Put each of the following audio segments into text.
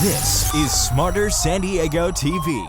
This is Smarter San Diego TV.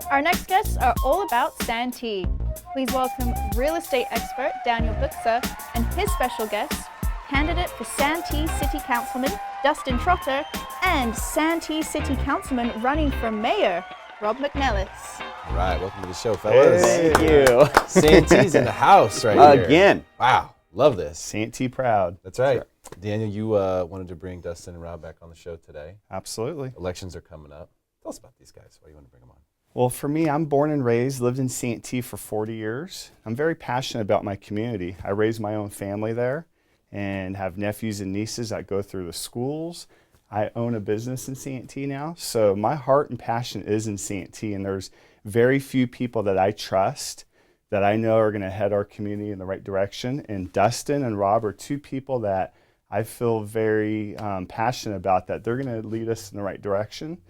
Our next guests are all about Santee. Please welcome real estate expert Daniel Buksa and his special guest, candidate for Santee City Councilman Dustin Trotter and Santee City Councilman running for mayor, McNelis. All right, welcome to the show, fellas. Thank you. Santee's in the house right here. Again. Wow, love this. Santee proud. That's right. Daniel, you wanted to bring Dustin and Rob back on the show today. Absolutely. Elections are coming up. Tell us about these guys. Why do you want to bring them on? Well, for me, I'm born and raised, lived in Santee for 40 years. I'm very passionate about my community. I raised my own family there and have nephews and nieces that go through the schools. I own a business in Santee now, so my heart and passion is in Santee, and there's very few people that I trust that I know are going to head our community in the right direction. And Dustin and Rob are two people that I feel very passionate about, that they're going to lead us in the right direction.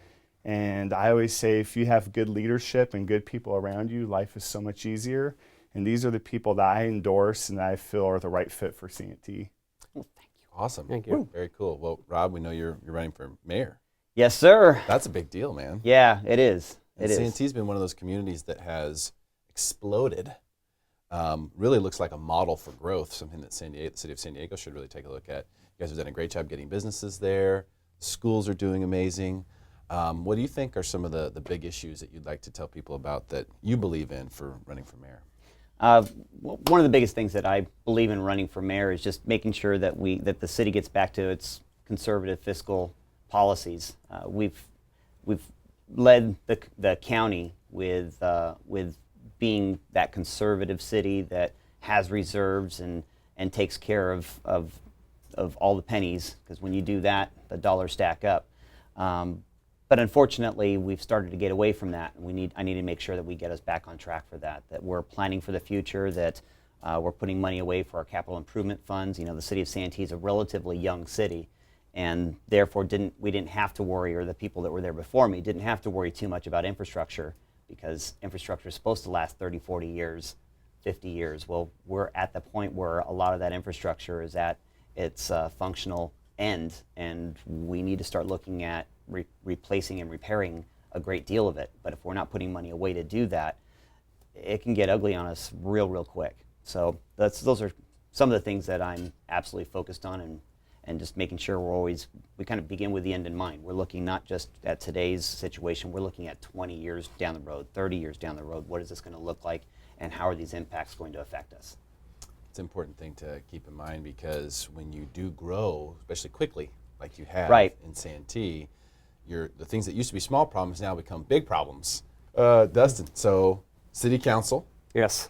And I always say, if you have good leadership and good people around you, life is so much easier. And these are the people that I endorse and that I feel are the right fit for Santee. Well, thank you. Awesome. Thank you. Very cool. Well, Rob, we know you're running for mayor. Yes, sir. That's a big deal, man. Yeah, it is. Santee's been one of those communities that has exploded. Really looks like a model for growth, something that the city of San Diego should really take a look at. You guys have done a great job getting businesses there. Schools are doing amazing. What do you think are some of the big issues that you'd like to tell people about that you believe in for running for mayor? One of the biggest things that I believe in running for mayor is just making sure that the city gets back to its conservative fiscal policies. We've led the county with being that conservative city that has reserves and takes care of all the pennies, because when you do that, the dollars stack up. But unfortunately, we've started to get away from that. I need to make sure that we get us back on track for that, that we're planning for the future, that we're putting money away for our capital improvement funds. You know, the city of Santee is a relatively young city, and therefore we didn't have to worry, or the people that were there before me didn't have to worry too much about infrastructure, because infrastructure is supposed to last 30, 40 years, 50 years. Well, we're at the point where a lot of that infrastructure is at its functional end, and we need to start looking at replacing and repairing a great deal of it. But if we're not putting money away to do that, it can get ugly on us real quick. So those are some of the things that I'm absolutely focused on, and just making sure we kind of begin with the end in mind. We're looking not just at today's situation, we're looking at 20 years down the road, 30 years down the road. What is this going to look like, and how are these impacts going to affect us? It's an important thing to keep in mind, because when you do grow, especially quickly, like you have in Santee, the things that used to be small problems now become big problems. Dustin, so city council. Yes.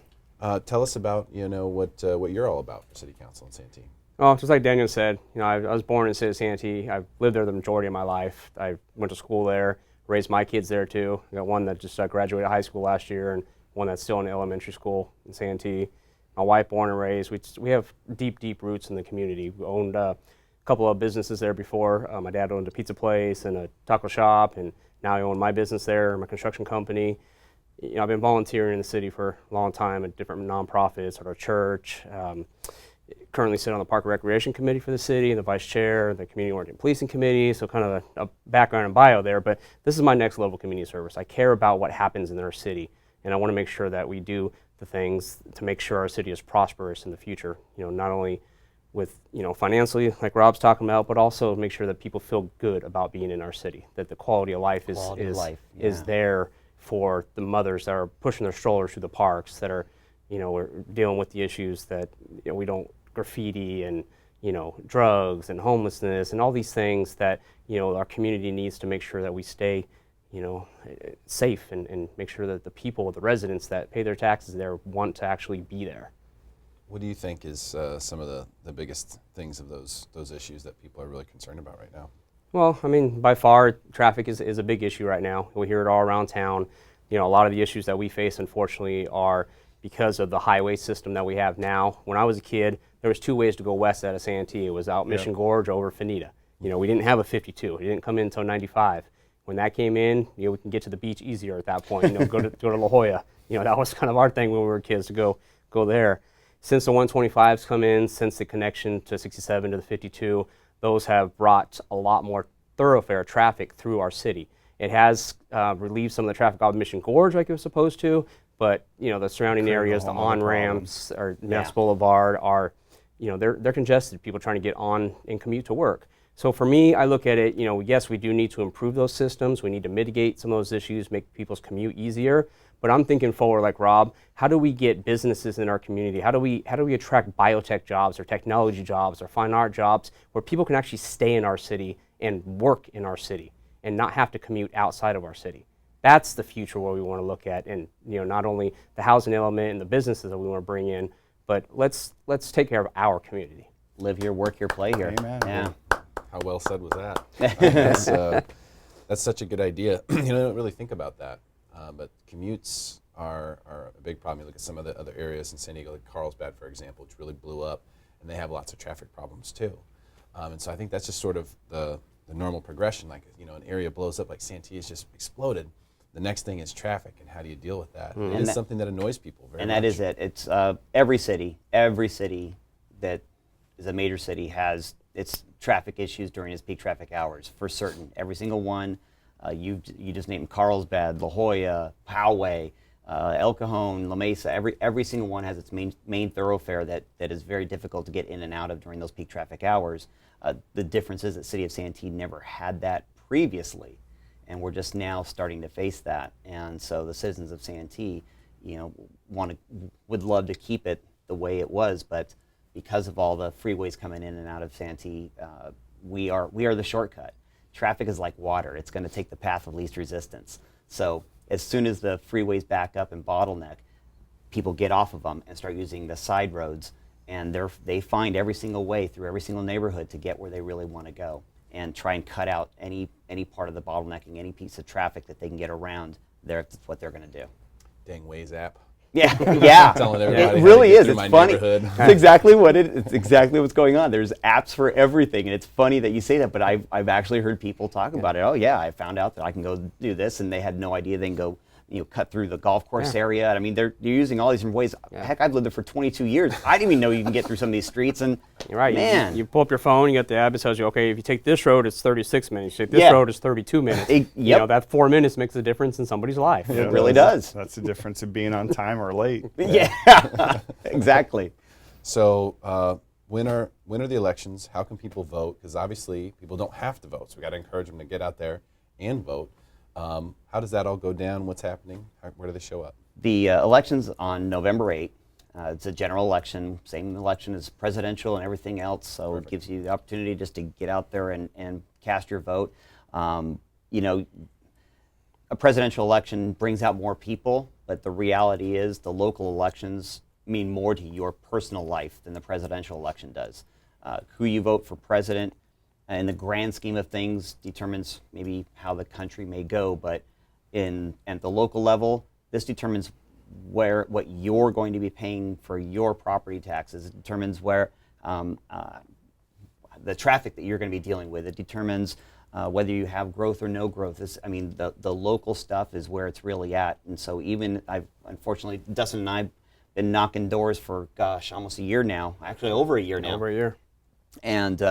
Tell us about what you're all about for city council in Santee. Well, just like Daniel said, I was born in the city of Santee. I've lived there the majority of my life. I went to school there, raised my kids there too. I got one that just graduated high school last year, and one that's still in elementary school in Santee. My wife, born and raised. We have deep roots in the community. We owned a couple of businesses there before. My dad owned a pizza place and a taco shop, and now I own my business there, my construction company. I've been volunteering in the city for a long time at different nonprofits, at our church. Currently sit on the Park and Recreation Committee for the city, and the vice chair, the Community Oriented Policing Committee, so kind of a background and bio there. But this is my next level community service. I care about what happens in our city, and I want to make sure that we do the things to make sure our city is prosperous in the future, not only with financially, like Rob's talking about, but also make sure that people feel good about being in our city, that the quality of life is there for the mothers that are pushing their strollers through the parks, that are we're dealing with the issues that we don't graffiti and drugs and homelessness and all these things that our community needs to make sure that we stay safe and make sure that the people, the residents that pay their taxes there, want to actually be there. What do you think is some of the biggest things of those issues that people are really concerned about right now? Well, I mean, by far, traffic is a big issue right now. We hear it all around town. A lot of the issues that we face, unfortunately, are because of the highway system that we have now. When I was a kid, there was two ways to go west out of Santee. It was out Mission Gorge over Fanita. We didn't have a 52. It didn't come in until 95. When that came in, we can get to the beach easier at that point. Go to La Jolla. That was kind of our thing when we were kids, to go there. Since the 125s come in, since the connection to 67 to the 52, those have brought a lot more thoroughfare traffic through our city. It has relieved some of the traffic off Mission Gorge like it was supposed to, but the surrounding areas, the on-ramps or Ness Boulevard are, they're congested. People trying to get on and commute to work. So for me, I look at it, yes, we do need to improve those systems. We need to mitigate some of those issues, make people's commute easier. But I'm thinking forward, like Rob, how do we get businesses in our community? How do we attract biotech jobs or technology jobs or fine art jobs where people can actually stay in our city and work in our city and not have to commute outside of our city? That's the future where we want to look at, and not only the housing element and the businesses that we want to bring in, but let's take care of our community. Live here, work here, play here. Amen. Yeah. How well said was that? I think that's such a good idea. I don't really think about that, but commutes are a big problem. You look at some of the other areas in San Diego, like Carlsbad, for example, which really blew up, and they have lots of traffic problems too. And so I think that's just sort of the normal progression. Like, an area blows up, like Santee has just exploded. The next thing is traffic, and how do you deal with that? It is something that annoys people very much. And that is it. It's every city that is a major city has its traffic issues during its peak traffic hours, for certain. Every single one. You just named Carlsbad, La Jolla, Poway, El Cajon, La Mesa. Every single one has its main thoroughfare that is very difficult to get in and out of during those peak traffic hours. The difference is that City of Santee never had that previously, and we're just now starting to face that. And so the citizens of Santee, would love to keep it the way it was, but because of all the freeways coming in and out of Santee, we are the shortcut. Traffic is like water. It's going to take the path of least resistance. So as soon as the freeways back up and bottleneck, people get off of them and start using the side roads, and they find every single way through every single neighborhood to get where they really want to go, and try and cut out any part of the bottlenecking, any piece of traffic that they can get around. That's what they're going to do. Dang Waze app. Yeah, yeah. Telling everybody how it to really get is. through It's my funny. neighborhood. It's exactly what's going on. There's apps for everything, and it's funny that you say that. But I've actually heard people talk about it. Oh yeah, I found out that I can go do this, and they had no idea they can go cut through the golf course area. I mean, you're using all these different ways. Heck, I've lived there for 22 years. I didn't even know you can get through some of these streets. And You're right. man, You pull up your phone, you got the app that tells you, okay, if you take this road, it's 36 minutes. You take this road, it's 32 minutes. That 4 minutes makes a difference in somebody's life. it really does. That's the difference of being on time or late. Yeah, exactly. So when are the elections? How can people vote? Because obviously people don't have to vote, so we got to encourage them to get out there and vote. How does that all go down? What's happening? Where do they show up? The election's on November 8th. It's a general election, same election as presidential and everything else, so It gives you the opportunity just to get out there and cast your vote. A presidential election brings out more people, but the reality is the local elections mean more to your personal life than the presidential election does. Who you vote for president in the grand scheme of things determines maybe how the country may go, but at the local level, this determines what you're going to be paying for your property taxes. It determines where the traffic that you're going to be dealing with. It determines whether you have growth or no growth. The local stuff is where it's really at. And so unfortunately, Dustin and I have been knocking doors for, almost a year now. Actually, over a year now. Over a year. And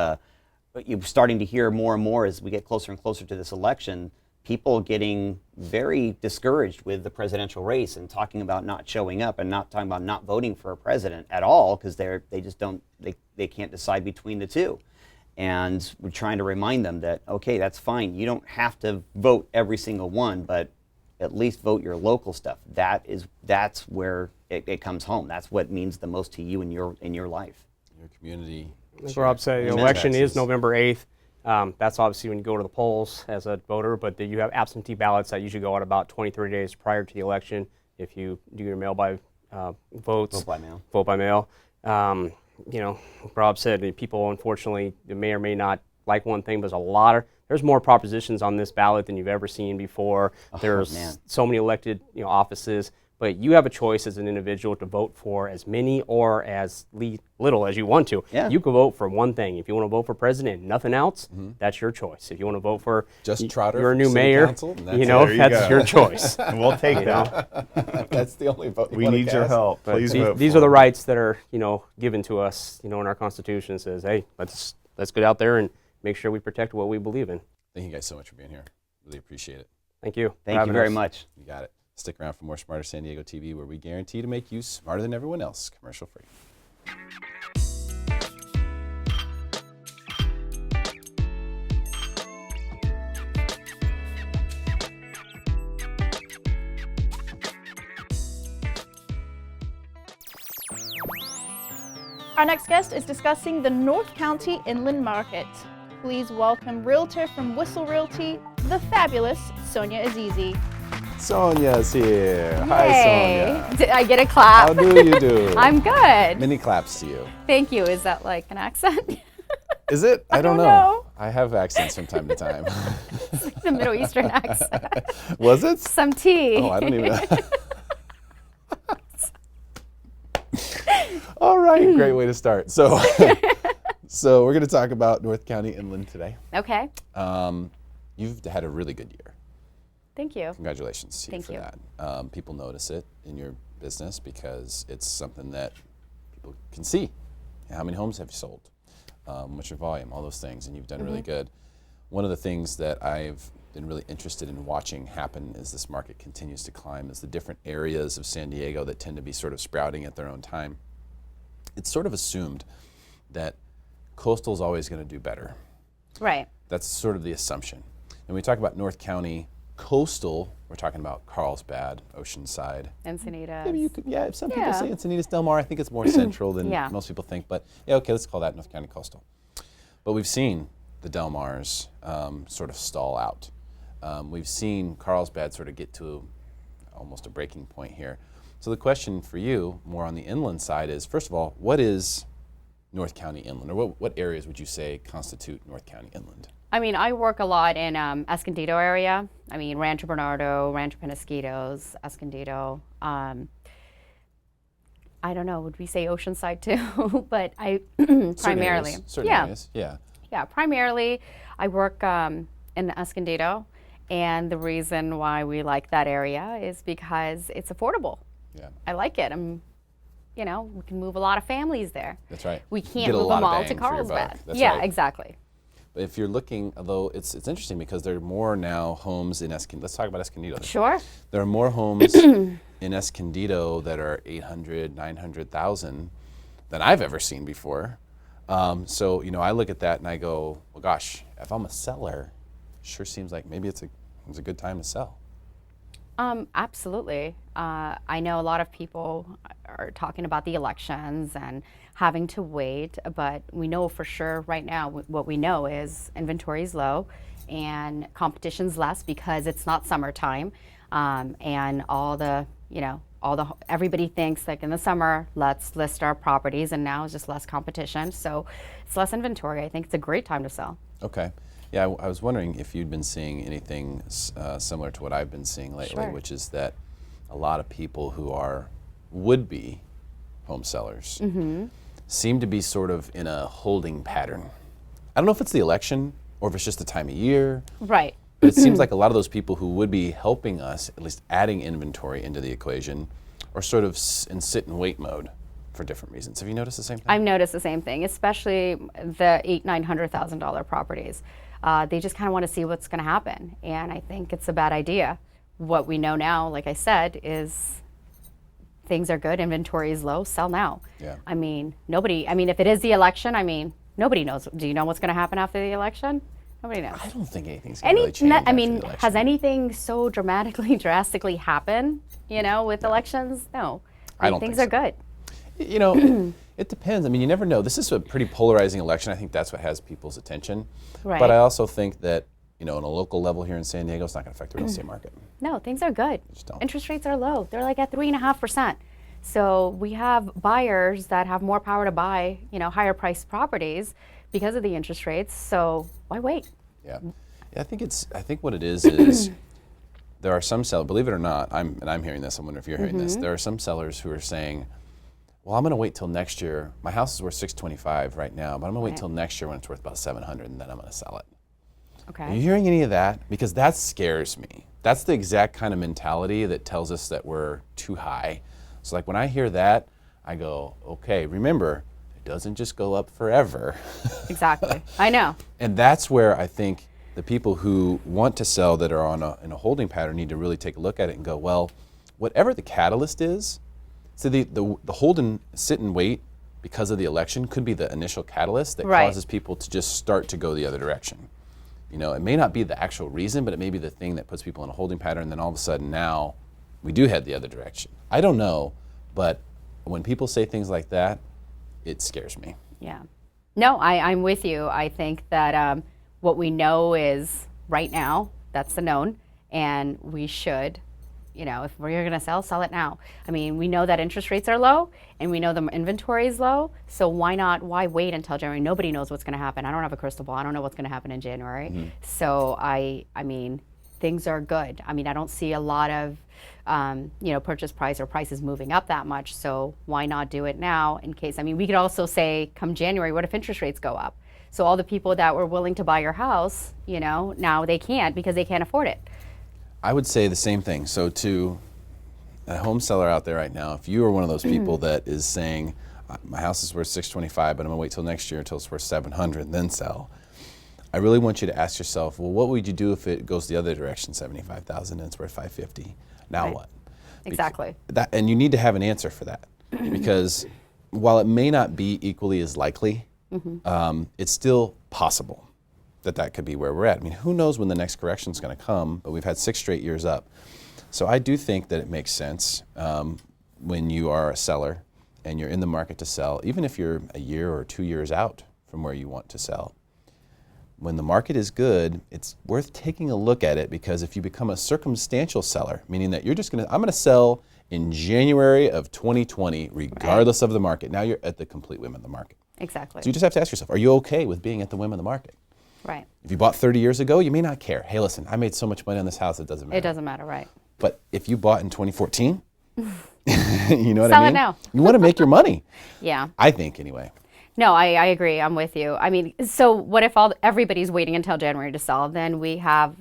but you're starting to hear more and more as we get closer and closer to this election, people getting very discouraged with the presidential race and talking about not showing up and not talking about not voting for a president at all because they can't decide between the two. And we're trying to remind them that, okay, that's fine. You don't have to vote every single one, but at least vote your local stuff. That's where it comes home. That's what means the most to you in your life. Your community. As Rob said, the election is November 8th. That's obviously when you go to the polls as a voter, but you have absentee ballots that usually go out about 20-30 days prior to the election. If you do your mail by votes, vote by mail. Rob said people, unfortunately, may or may not like one thing, but there's more propositions on this ballot than you've ever seen before. There's so many elected offices. But you have a choice as an individual to vote for as many or as little as you want to. Yeah. You can vote for one thing. If you want to vote for president and nothing else, that's your choice. If you want to vote for just Trotter, you're a new city mayor, council, that's your choice. And we'll take that. That's the only vote We need your help. But Please vote. These are the rights that are given to us. In our Constitution says, hey, let's get out there and make sure we protect what we believe in. Thank you guys so much for being here. Really appreciate it. Thank you. Thank you very much. You got it. Stick around for more Smarter San Diego TV, where we guarantee to make you smarter than everyone else, commercial free. Our next guest is discussing the North County Inland Market. Please welcome realtor from Whistle Realty, the fabulous Sonia Azizi. Sonia's here. Yay. Hi, Sonia. Did I get a clap? How do you do? I'm good. Many claps to you. Thank you. Is that like an accent? Is it? I don't don't know. I have accents from time to time. It's like the Middle Eastern accent. Was it? Some tea. Oh, I don't even know. All right, great way to start. So, so we're going to talk about North County Inland today. Okay. You've had a really good year. Thank you. Congratulations to you Thank for you. that. People notice it in your business because it's something that people can see. How many homes have you sold? What's your volume? All those things, and you've done really good. One of the things that I've been really interested in watching happen as this market continues to climb is the different areas of San Diego that tend to be sort of sprouting at their own time. It's sort of assumed that coastal is always going to do better. Right. That's sort of the assumption. And when we talk about North County coastal, we're talking about Carlsbad, Oceanside. Encinitas. Maybe you could, yeah, if some people Yeah. say Encinitas Del Mar, I think it's more central than Yeah. most people think, but yeah, okay, let's call that North County coastal. But we've seen the Del Mars sort of stall out. We've seen Carlsbad sort of get to almost a breaking point here. So the question for you, more on the inland side, is first of all, what is North County Inland, or what areas would you say constitute North County Inland? I mean, I work a lot in Escondido area. I mean, Rancho Bernardo, Rancho Penasquitos, Escondido. I don't know, would we say Oceanside too? But I primarily. Certain areas, yeah. Yeah, primarily I work in Escondido, and the reason why we like that area is because it's affordable. Yeah, I like it. You know, we can move a lot of families there. that's right. We You can't get a move lot them of all bang to for your Carlsbad. buck. That's Yeah, right. exactly. But if you're looking, although it's interesting because there are more now homes in Escondido. Let's talk about Escondido. Sure. There are more homes in Escondido that are 800, 900,000 than I've ever seen before. So, you know, I look at that and I go, well, gosh, if I'm a seller, sure seems like maybe it's a good time to sell. Absolutely. I know a lot of people are talking about the elections and having to wait, but we know for sure right now what we know is inventory is low and competition's less because it's not summertime, and everybody thinks like in the summer let's list our properties, and now it's just less competition, so it's less inventory. I think it's a great time to sell. Okay. Yeah, I was wondering if you'd been seeing anything similar to what I've been seeing lately, Sure. which is that a lot of people who are would-be home sellers seem to be sort of in a holding pattern. I don't know if it's the election or if it's just the time of year, Right. but it seems like a lot of those people who would be helping us, at least adding inventory into the equation, are sort of in sit-and-wait mode for different reasons. Have you noticed the same thing? I've noticed the same thing, especially the $800,000-$900,000 properties. They just kind of want to see what's going to happen, and I think it's a bad idea. What we know now, like I said, is things are good, inventory is low, sell now. Yeah. I mean, if it is the election, I mean, nobody knows. Do you know what's going to happen after the election? Nobody knows. I don't think anything's going to really change after the election. Has anything so drastically happened, with elections? No. I don't things think are good. You know, it depends. I mean, you never know. This is a pretty polarizing election. I think that's what has people's attention. Right. But I also think that, on a local level here in San Diego, it's not going to affect the real estate market. No, things are good. Just don't. Interest rates are low. They're like at 3.5%. So we have buyers that have more power to buy, higher priced properties because of the interest rates. So why wait? Yeah. I think what it is there are some sellers, believe it or not, I'm hearing this, I wonder if you're hearing this, there are some sellers who are saying, well, I'm going to wait till next year. My house is worth $625 right now, but I'm going to wait till next year when it's worth about $700, and then I'm going to sell it. Okay. Are you hearing any of that? Because that scares me. That's the exact kind of mentality that tells us that we're too high. So like when I hear that, I go, okay, remember, it doesn't just go up forever. Exactly. I know. And that's where I think the people who want to sell that are in a holding pattern need to really take a look at it and go, well, whatever the catalyst is, so the hold and sit and wait because of the election could be the initial catalyst that causes people to just start to go the other direction. You know, it may not be the actual reason, but it may be the thing that puts people in a holding pattern, and then all of a sudden now we do head the other direction. I don't know, but when people say things like that, it scares me. Yeah. No, I'm with you. I think that what we know is right now, that's the known, and we should, you know, if we're going to sell it now. I mean, we know that interest rates are low, and we know the inventory is low, so why wait until January? Nobody knows what's going to happen. I don't have a crystal ball. I don't know what's going to happen in January. Mm-hmm. So I mean, things are good. I mean, I don't see a lot of, purchase price or prices moving up that much, so why not do it now in case, I mean, we could also say come January, what if interest rates go up? So all the people that were willing to buy your house, you know, now they can't because they can't afford it. I would say the same thing. So to a home seller out there right now, if you are one of those people that is saying, my house is worth $625, but I'm gonna wait till next year until it's worth $700 and then sell, I really want you to ask yourself, well, what would you do if it goes the other direction, $75,000 and it's worth $550? Now what? Exactly. And you need to have an answer for that, because while it may not be equally as likely, it's still possible that could be where we're at. I mean, who knows when the next correction is going to come, but we've had 6 straight years up. So I do think that it makes sense when you are a seller and you're in the market to sell, even if you're a year or 2 years out from where you want to sell. When the market is good, it's worth taking a look at it, because if you become a circumstantial seller, meaning that you're just I'm going to sell in January of 2020, regardless of the market, now you're at the complete whim of the market. Exactly. So you just have to ask yourself, are you okay with being at the whim of the market? Right. If you bought 30 years ago, you may not care. Hey, listen, I made so much money on this house, it doesn't matter. It doesn't matter, right. But if you bought in 2014, you know what I mean? Sell it now. You want to make your money. Yeah. I think, anyway. No, I agree. I'm with you. I mean, so what if everybody's waiting until January to sell? Then we have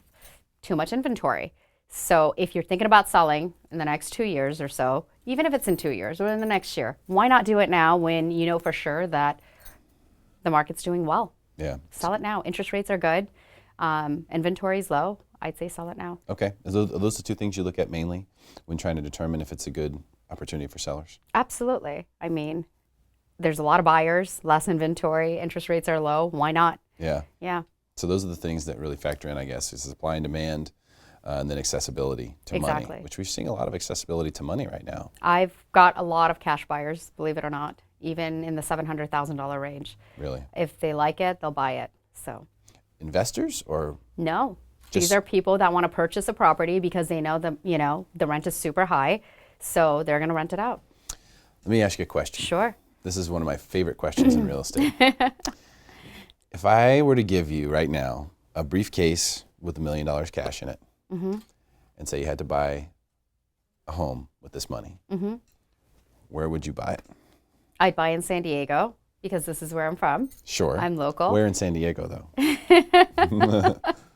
too much inventory. So if you're thinking about selling in the next 2 years or so, even if it's in 2 years or in the next year, why not do it now when you know for sure that the market's doing well? Yeah. Sell it now. Interest rates are good. Inventory's low. I'd say sell it now. Okay. Are those the two things you look at mainly when trying to determine if it's a good opportunity for sellers? Absolutely. I mean, there's a lot of buyers, less inventory, interest rates are low. Why not? Yeah. Yeah. So those are the things that really factor in, I guess, is supply and demand, and then accessibility to money, which we're seeing a lot of accessibility to money right now. I've got a lot of cash buyers, believe it or not, even in the $700,000 range. Really? If they like it, they'll buy it. So. Investors or? No. These are people that want to purchase a property because they know the rent is super high, so they're going to rent it out. Let me ask you a question. Sure. This is one of my favorite questions in real estate. If I were to give you right now a briefcase with $1 million cash in it, and say you had to buy a home with this money, where would you buy it? I'd buy in San Diego because this is where I'm from. Sure. I'm local. Where in San Diego, though?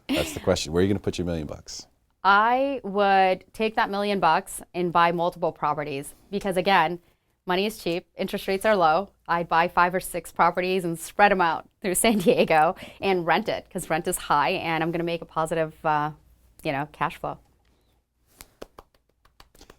That's the question. Where are you going to put your $1 million? I would take that $1 million and buy multiple properties because, again, money is cheap, interest rates are low. I'd buy 5 or 6 properties and spread them out through San Diego and rent it because rent is high, and I'm going to make a positive, cash flow.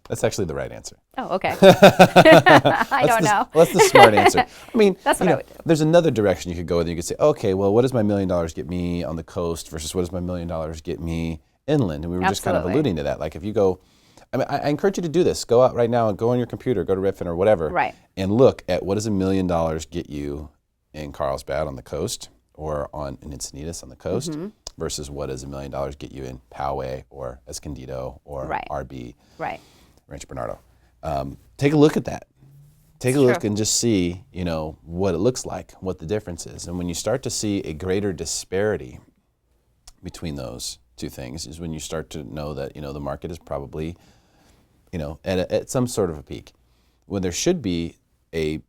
That's actually the right answer. Oh, okay. I don't know. That's the smart answer. I mean, that's what I would do. There's another direction you could go with. You could say, okay, well, what does my $1 million get me on the coast versus what does my $1 million get me inland? And we were just kind of alluding to that. Like if you go, I mean, I encourage you to do this. Go out right now and go on your computer, go to Redfin or whatever, and look at what does $1 million get you in Carlsbad on the coast or in Encinitas on the coast versus what does $1 million get you in Poway or Escondido or RB, Rancho Bernardo. Take a look at that. Take a look and just see, what it looks like, what the difference is. And when you start to see a greater disparity between those two things is when you start to know that, the market is probably, at some sort of a peak. When there should be a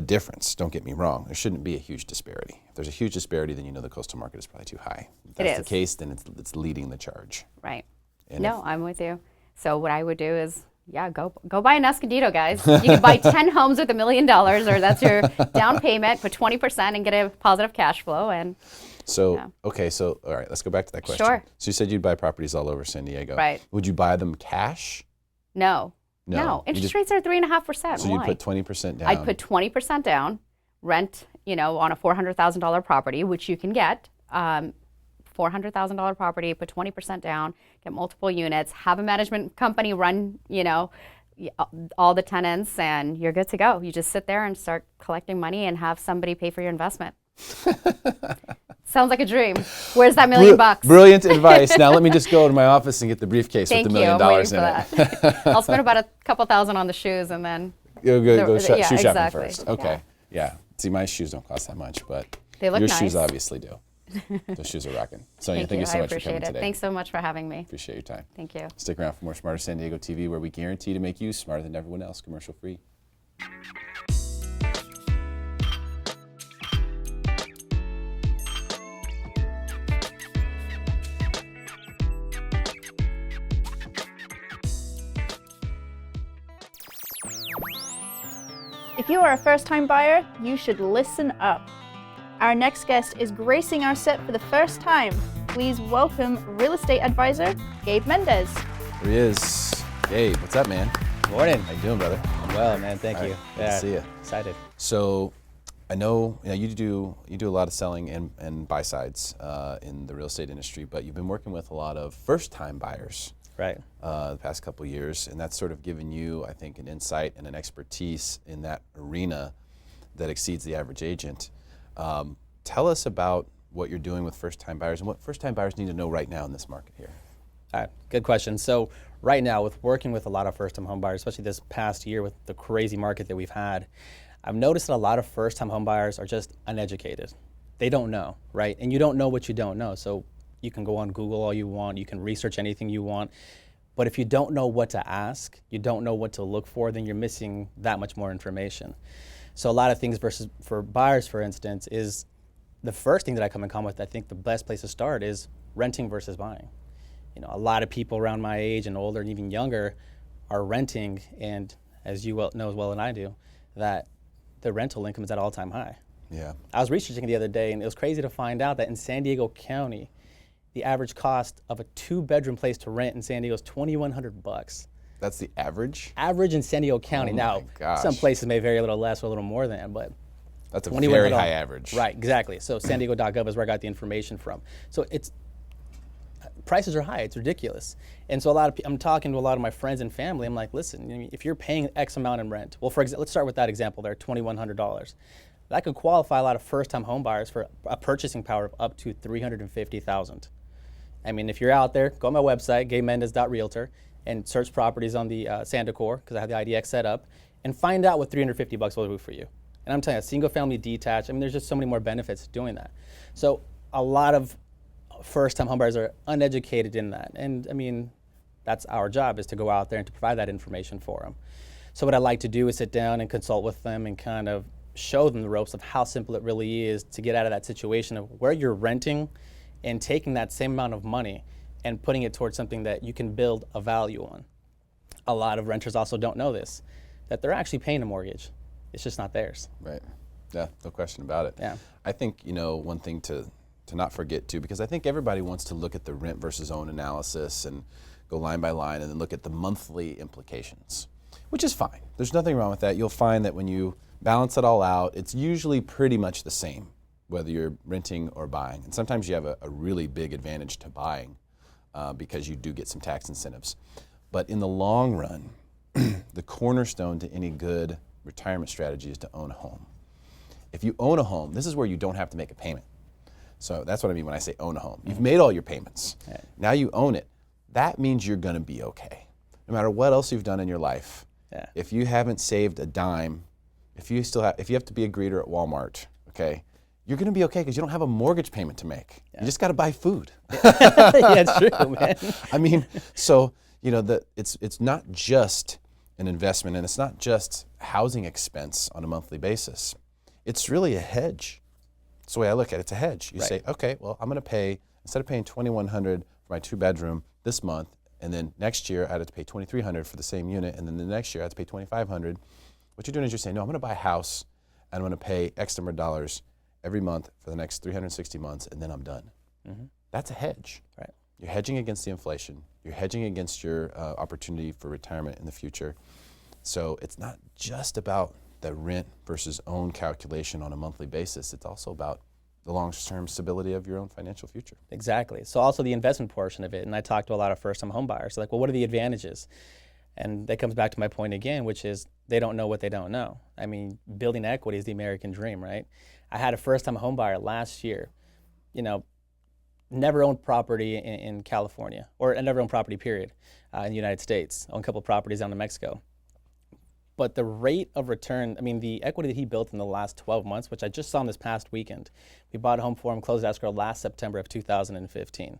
difference, don't get me wrong, there shouldn't be a huge disparity. If there's a huge disparity, then the coastal market is probably too high. If that's the case, then it's leading the charge. Right. And I'm with you. So what I would do is yeah, go buy an Escondido, guys. You can buy 10 homes with $1 million, or that's your down payment, put 20% and get a positive cash flow. And So, okay, so all right, let's go back to that question. Sure. So you said you'd buy properties all over San Diego. Right. Would you buy them cash? No. No. Interest rates are 3.5%. So Why? you'd put 20% down. I'd put 20% down, rent, on a $400,000 property, which you can get. $400,000 property, put 20% down, get multiple units, have a management company run, all the tenants, and you're good to go. You just sit there and start collecting money and have somebody pay for your investment. Sounds like a dream. Where's that $1 million? Brilliant advice. Now let me just go to my office and get the briefcase with the $1 million I'm in waiting for that. I'll spend about a couple thousand on the shoes and then go shoe shopping exactly. first. Okay. Yeah. See, my shoes don't cost that much, but They look your nice. shoes obviously do. Those shoes are rocking. Sonia, thank you so I much for appreciate coming it. today. Thanks so much for having me. Appreciate your time. Thank you. Stick around for more Smarter San Diego TV, where we guarantee to make you smarter than everyone else, commercial free. If you are a first-time buyer, you should listen up. Our next guest is gracing our set for the first time. Please welcome real estate advisor, Gabe Mendez. Here he is. Gabe, what's up, man? Morning. How you doing, brother? I'm well, man. Thank All you. right, good to see you. Excited. So, I know you do a lot of selling and buy sides in the real estate industry, but you've been working with a lot of first-time buyers. Right. The past couple of years, and that's sort of given you, I think, an insight and an expertise in that arena that exceeds the average agent. Tell us about what you're doing with first-time buyers and what first-time buyers need to know right now in this market here. All right. Good question. So right now, with working with a lot of first-time home buyers, especially this past year with the crazy market that we've had, I've noticed that a lot of first-time home buyers are just uneducated. They don't know, right? And you don't know what you don't know. So you can go on Google all you want, you can research anything you want, but if you don't know what to ask, you don't know what to look for, then you're missing that much more information. So a lot of things for buyers, for instance, is the first thing that I come in contact with, I think the best place to start is renting versus buying. A lot of people around my age and older and even younger are renting, and as you know as well as I do, that the rental income is at all-time high. Yeah. I was researching the other day, and it was crazy to find out that in San Diego County, the average cost of a 2-bedroom place to rent in San Diego is $2,100. That's the average? Average in San Diego County. Oh now, my gosh. some places may vary a little less or a little more than, but That's a very high average. Right, exactly. So San Diego.gov is where I got the information from. So prices are high. It's ridiculous. And so I'm talking to a lot of my friends and family. I'm like, listen, if you're paying X amount in rent, well, for example, let's start with that example there, $2,100. That could qualify a lot of first-time home buyers for a purchasing power of up to $350,000. I mean, if you're out there, go on my website, GabeMendez.realtor, and search properties on the Sandecor, because I have the IDX set up, and find out what $350 will do for you. And I'm telling you, single-family detached, I mean, there's just so many more benefits to doing that. So a lot of first-time homebuyers are uneducated in that. And I mean, that's our job, is to go out there and to provide that information for them. So what I like to do is sit down and consult with them and kind of show them the ropes of how simple it really is to get out of that situation of where you're renting and taking that same amount of money and putting it towards something that you can build a value on. A lot of renters also don't know this, that they're actually paying a mortgage. It's just not theirs. Right. Yeah, no question about it. Yeah. I think, one thing to not forget too, because I think everybody wants to look at the rent versus own analysis and go line by line and then look at the monthly implications, which is fine. There's nothing wrong with that. You'll find that when you balance it all out, it's usually pretty much the same, whether you're renting or buying. And sometimes you have a really big advantage to buying because you do get some tax incentives. But in the long run, the cornerstone to any good retirement strategy is to own a home. If you own a home, this is where you don't have to make a payment. So that's what I mean when I say own a home. You've made all your payments. Right. Now you own it. That means you're going to be okay. No matter what else you've done in your life, Yeah. if you haven't saved a dime, if you have to be a greeter at Walmart, okay, you're going to be okay because you don't have a mortgage payment to make. You just got to buy food. Yeah, it's true, man. I mean, so it's not just an investment, and it's not just housing expense on a monthly basis. It's really a hedge. That's the way I look at it. It's a hedge. You Right. say, okay, well, I'm going to pay, instead of paying $2,100 for my 2-bedroom this month, And then next year I had to pay $2,300 for the same unit, and then the next year I had to pay $2,500. What you're doing is you're saying, no, I'm going to buy a house, and I'm going to pay X number of dollars every month for the next 360 months, and then I'm done. That's a hedge. Right. You're hedging against the inflation. You're hedging against your opportunity for retirement in the future. So it's not just about the rent versus own calculation on a monthly basis. It's also about the long-term stability of your own financial future. Exactly. So also the investment portion of it, and I talk to a lot of first-time home buyers. Like, well, what are the advantages? And that comes back to my point again, which is they don't know what they don't know. I mean, building equity is the American dream, right? I had a first-time home buyer last year, never owned property in California, or never owned property, period, in the United States. Owned a couple properties down in Mexico. But the rate of return, I mean, the equity that he built in the last 12 months, which I just saw him this past weekend. We bought a home for him, closed escrow last September of 2015.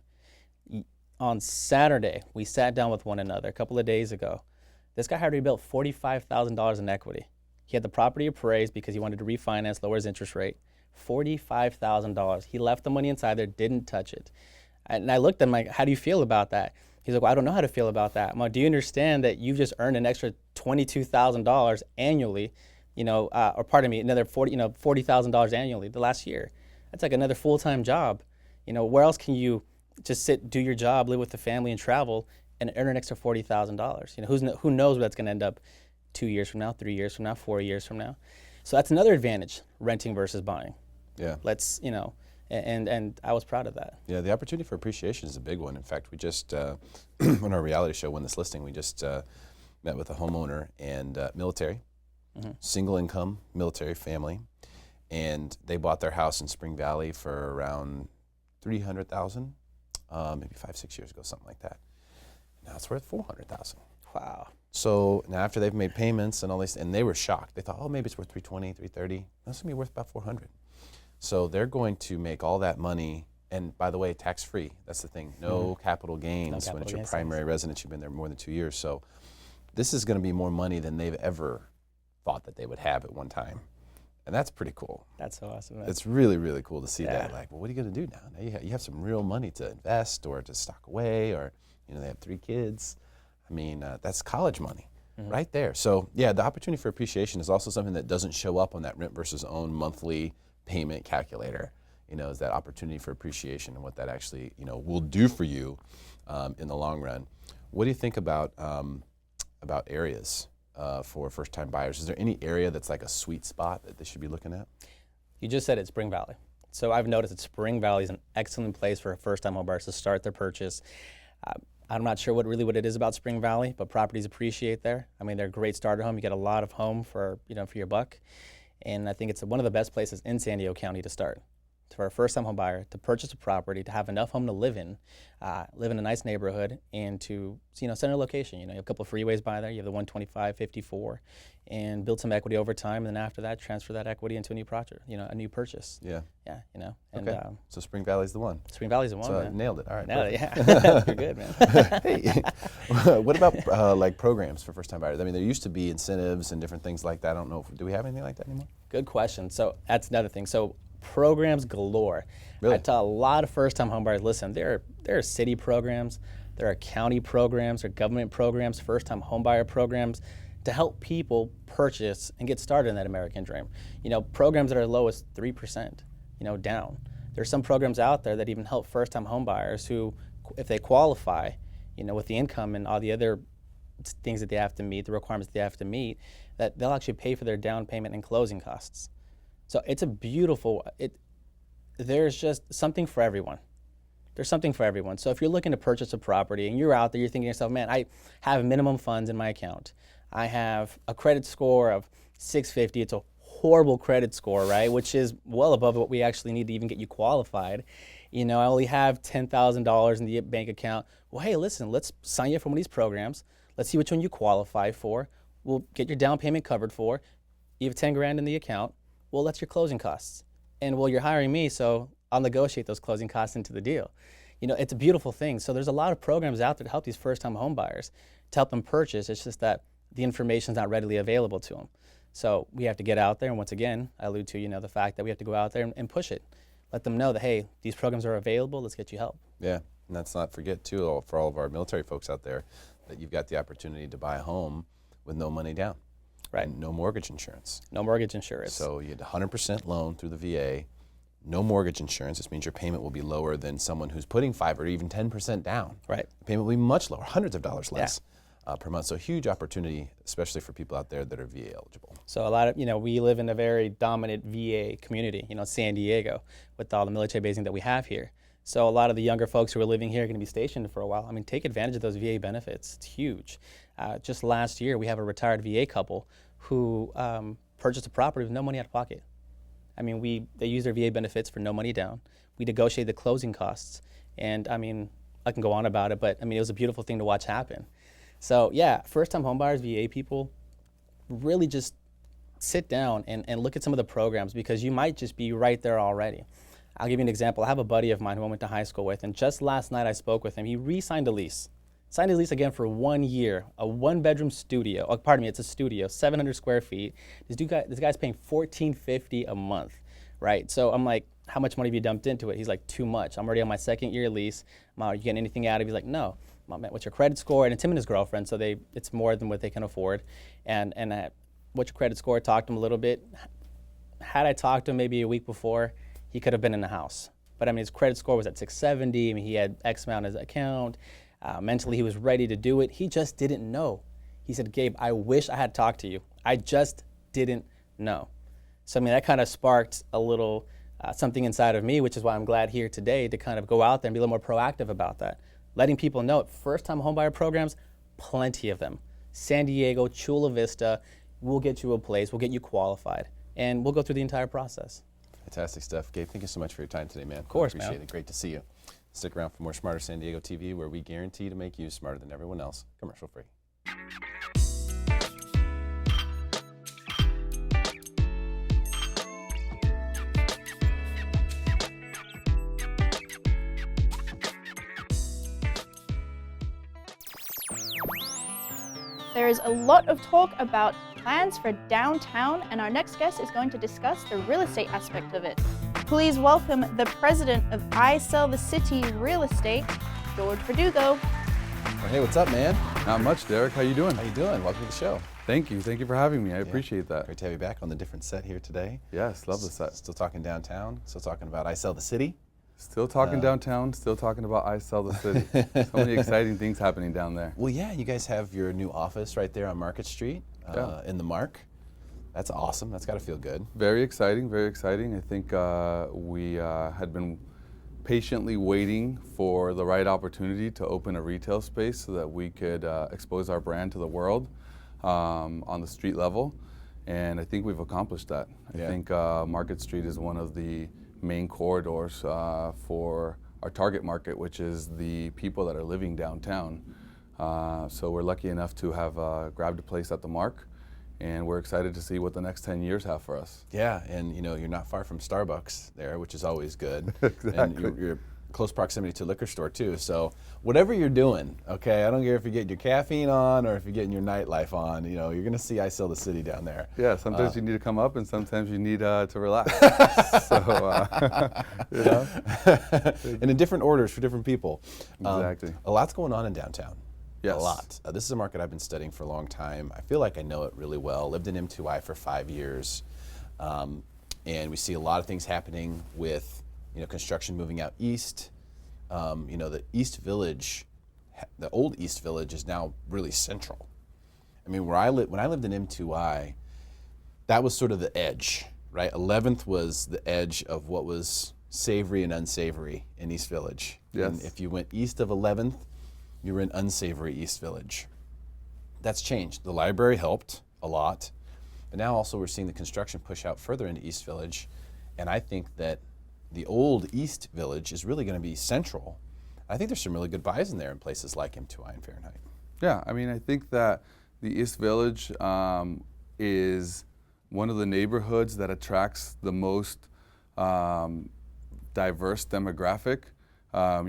On Saturday, we sat down with one another a couple of days ago. This guy had already built $45,000 in equity. He had the property appraised because he wanted to refinance, lower his interest rate. $45,000. He left the money inside there, didn't touch it. And I looked at him like, how do you feel about that? He's like, well, I don't know how to feel about that. I'm like, do you understand that you've just earned an extra $22,000 annually, or pardon me, another $40,000 annually the last year? That's like another full-time job. Where else can you just sit, do your job, live with the family, and travel, and earn an extra $40,000? Who knows where that's going to end up 2 years from now, 3 years from now, 4 years from now? So that's another advantage, renting versus buying. Yeah. And I was proud of that. Yeah, the opportunity for appreciation is a big one. In fact, we just, on our reality show, Win This Listing, we just met with a homeowner and military, single income military family, and they bought their house in Spring Valley for around $300,000, maybe 5-6 years ago, something like that. Now it's worth $400,000. Wow. So now after they've made payments and all this, and they were shocked. They thought, oh, maybe it's worth $320,000, $330,000. That's gonna be worth about $400,000. So they're going to make all that money, and by the way, tax-free. That's the thing. No capital gains when it's your primary residence. You've been there more than 2 years. So this is going to be more money than they've ever thought that they would have at one time, and that's pretty cool. That's so awesome. Man. It's really, really cool to see that. Like, well, what are you going to do now? Now you have some real money to invest or to stock away, or they have 3 kids. I mean, that's college money. Right there. So yeah, the opportunity for appreciation is also something that doesn't show up on that rent versus own monthly payment calculator, is that opportunity for appreciation and what that actually, will do for you in the long run. What do you think about areas for first-time buyers? Is there any area that's like a sweet spot that they should be looking at? You just said it, Spring Valley. So I've noticed that Spring Valley is an excellent place for a first-time home buyers to start their purchase. I'm not sure what it is about Spring Valley, but properties appreciate there. I mean, they're a great starter home. You get a lot of home for your buck. And I think it's one of the best places in San Diego County to start. For a first-time home buyer to purchase a property, to have enough home to live in a nice neighborhood, and to center location. You have a couple of freeways by there. You have the 125, 54, and build some equity over time. And then after that, transfer that equity into a new project, a new purchase. Yeah. Yeah. And, okay. So Spring Valley's the one. Spring Valley's the one. So man. Nailed it. All right. Nailed it. Yeah. You're good, man. Hey, what about like programs for first-time buyers? I mean, there used to be incentives and different things like that. I don't know. Do we have anything like that anymore? Good question. So that's another thing. So programs galore. Really? I tell a lot of first-time homebuyers, listen, there are city programs, there are county programs, there are government programs, first-time homebuyer programs to help people purchase and get started in that American dream. Programs that are as low as 3%, down. There's some programs out there that even help first-time homebuyers who, if they qualify, with the income and all the other things that they have to meet, the requirements they have to meet, that they'll actually pay for their down payment and closing costs. So it's a beautiful, there's just something for everyone. There's something for everyone. So if you're looking to purchase a property and you're out there, you're thinking to yourself, man, I have minimum funds in my account. I have a credit score of 650. It's a horrible credit score, right? Which is well above what we actually need to even get you qualified. I only have $10,000 in the bank account. Well, hey, listen, let's sign you up for one of these programs. Let's see which one you qualify for. We'll get your down payment covered for. You have 10 grand in the account. Well, that's your closing costs. And well, you're hiring me, so I'll negotiate those closing costs into the deal. It's a beautiful thing. So there's a lot of programs out there to help these first-time home buyers, to help them purchase. It's just that the information's not readily available to them. So we have to get out there, and once again, I allude to, the fact that we have to go out there and push it. Let them know that, hey, these programs are available, let's get you help. Yeah. And let's not forget, too, for all of our military folks out there, that you've got the opportunity to buy a home with no money down. Right. And no mortgage insurance. No mortgage insurance. So you had 100% loan through the VA, no mortgage insurance. This means your payment will be lower than someone who's putting 5 or even 10% down. Right. The payment will be much lower, hundreds of dollars less per month. So huge opportunity, especially for people out there that are VA eligible. So a lot of, we live in a very dominant VA community, San Diego, with all the military basing that we have here. So a lot of the younger folks who are living here are going to be stationed for a while. I mean, take advantage of those VA benefits. It's huge. Just last year, we have a retired VA couple who purchased a property with no money out of pocket. I mean, they use their VA benefits for no money down. We negotiated the closing costs. And I mean, I can go on about it, but I mean, it was a beautiful thing to watch happen. So yeah, first-time homebuyers, VA people, really just sit down and look at some of the programs, because you might just be right there already. I'll give you an example. I have a buddy of mine who I went to high school with, and just last night I spoke with him. He re-signed a lease. Signed his lease again for 1 year, a 1-bedroom studio. Oh, pardon me, it's a studio, 700 square feet. This guy's paying $1,450 a month, right? So I'm like, how much money have you dumped into it? He's like, too much. I'm already on my 2nd year lease. Are you getting anything out of it? He's like, no. I'm like, what's your credit score? And it's him and his girlfriend, so it's more than what they can afford. And what's your credit score? Talked to him a little bit. Had I talked to him maybe a week before, he could have been in the house. But I mean, his credit score was at 670. I mean, he had X amount in his account. Mentally, he was ready to do it. He just didn't know. He said, Gabe, I wish I had talked to you. I just didn't know. So, I mean, that kind of sparked a little something inside of me, which is why I'm glad here today to kind of go out there and be a little more proactive about that. Letting people know, first-time homebuyer programs, plenty of them. San Diego, Chula Vista, we'll get you a place, we'll get you qualified, and we'll go through the entire process. Fantastic stuff. Gabe, thank you so much for your time today, man. Of course, Appreciate man. it. Great to see you. Stick around for more Smarter San Diego TV, where we guarantee to make you smarter than everyone else, commercial free. There is a lot of talk about plans for downtown, and our next guest is going to discuss the real estate aspect of it. Please welcome the president of I Sell the City Real Estate, Jorge Verdugo. Well, hey, what's up, man? Not much, Derek. How you doing? How you doing? Welcome to the show. Thank you. Thank you for having me. I appreciate that. Great to have you back on the different set here today. Yes, love the set. Still talking downtown. Still talking about I Sell the City. Still talking downtown. Still talking about I Sell the City. So many exciting things happening down there. Well, yeah, you guys have your new office right there on Market Street in the Mark. That's awesome. That's got to feel good. Very exciting. Very exciting. I think we had been patiently waiting for the right opportunity to open a retail space so that we could expose our brand to the world on the street level. And I think we've accomplished that. I think Market Street is one of the main corridors for our target market, which is the people that are living downtown. So we're lucky enough to have grabbed a place at the Mark, and we're excited to see what the next 10 years have for us. Yeah, and you're not far from Starbucks there, which is always good. Exactly. And you're close proximity to a liquor store too. So whatever you're doing, okay, I don't care if you're getting your caffeine on or if you're getting your nightlife on, you're going to see I Sell the City down there. Yeah, sometimes you need to come up and sometimes you need to relax. So, And in different orders for different people. Exactly. A lot's going on in downtown. Yes. A lot. This is a market I've been studying for a long time. I feel like I know it really well. Lived in M2I for 5 years. And we see a lot of things happening with construction moving out east. The East Village, the old East Village is now really central. I mean, when I lived in M2I, that was sort of the edge, right? 11th was the edge of what was savory and unsavory in East Village. Yes. And if you went east of 11th, you were in unsavory East Village. That's changed. The library helped a lot, but now also we're seeing the construction push out further into East Village, and I think that the old East Village is really going to be central. I think there's some really good buys in there in places like M2I and Fahrenheit. Yeah, I mean, I think that the East Village is one of the neighborhoods that attracts the most diverse demographic.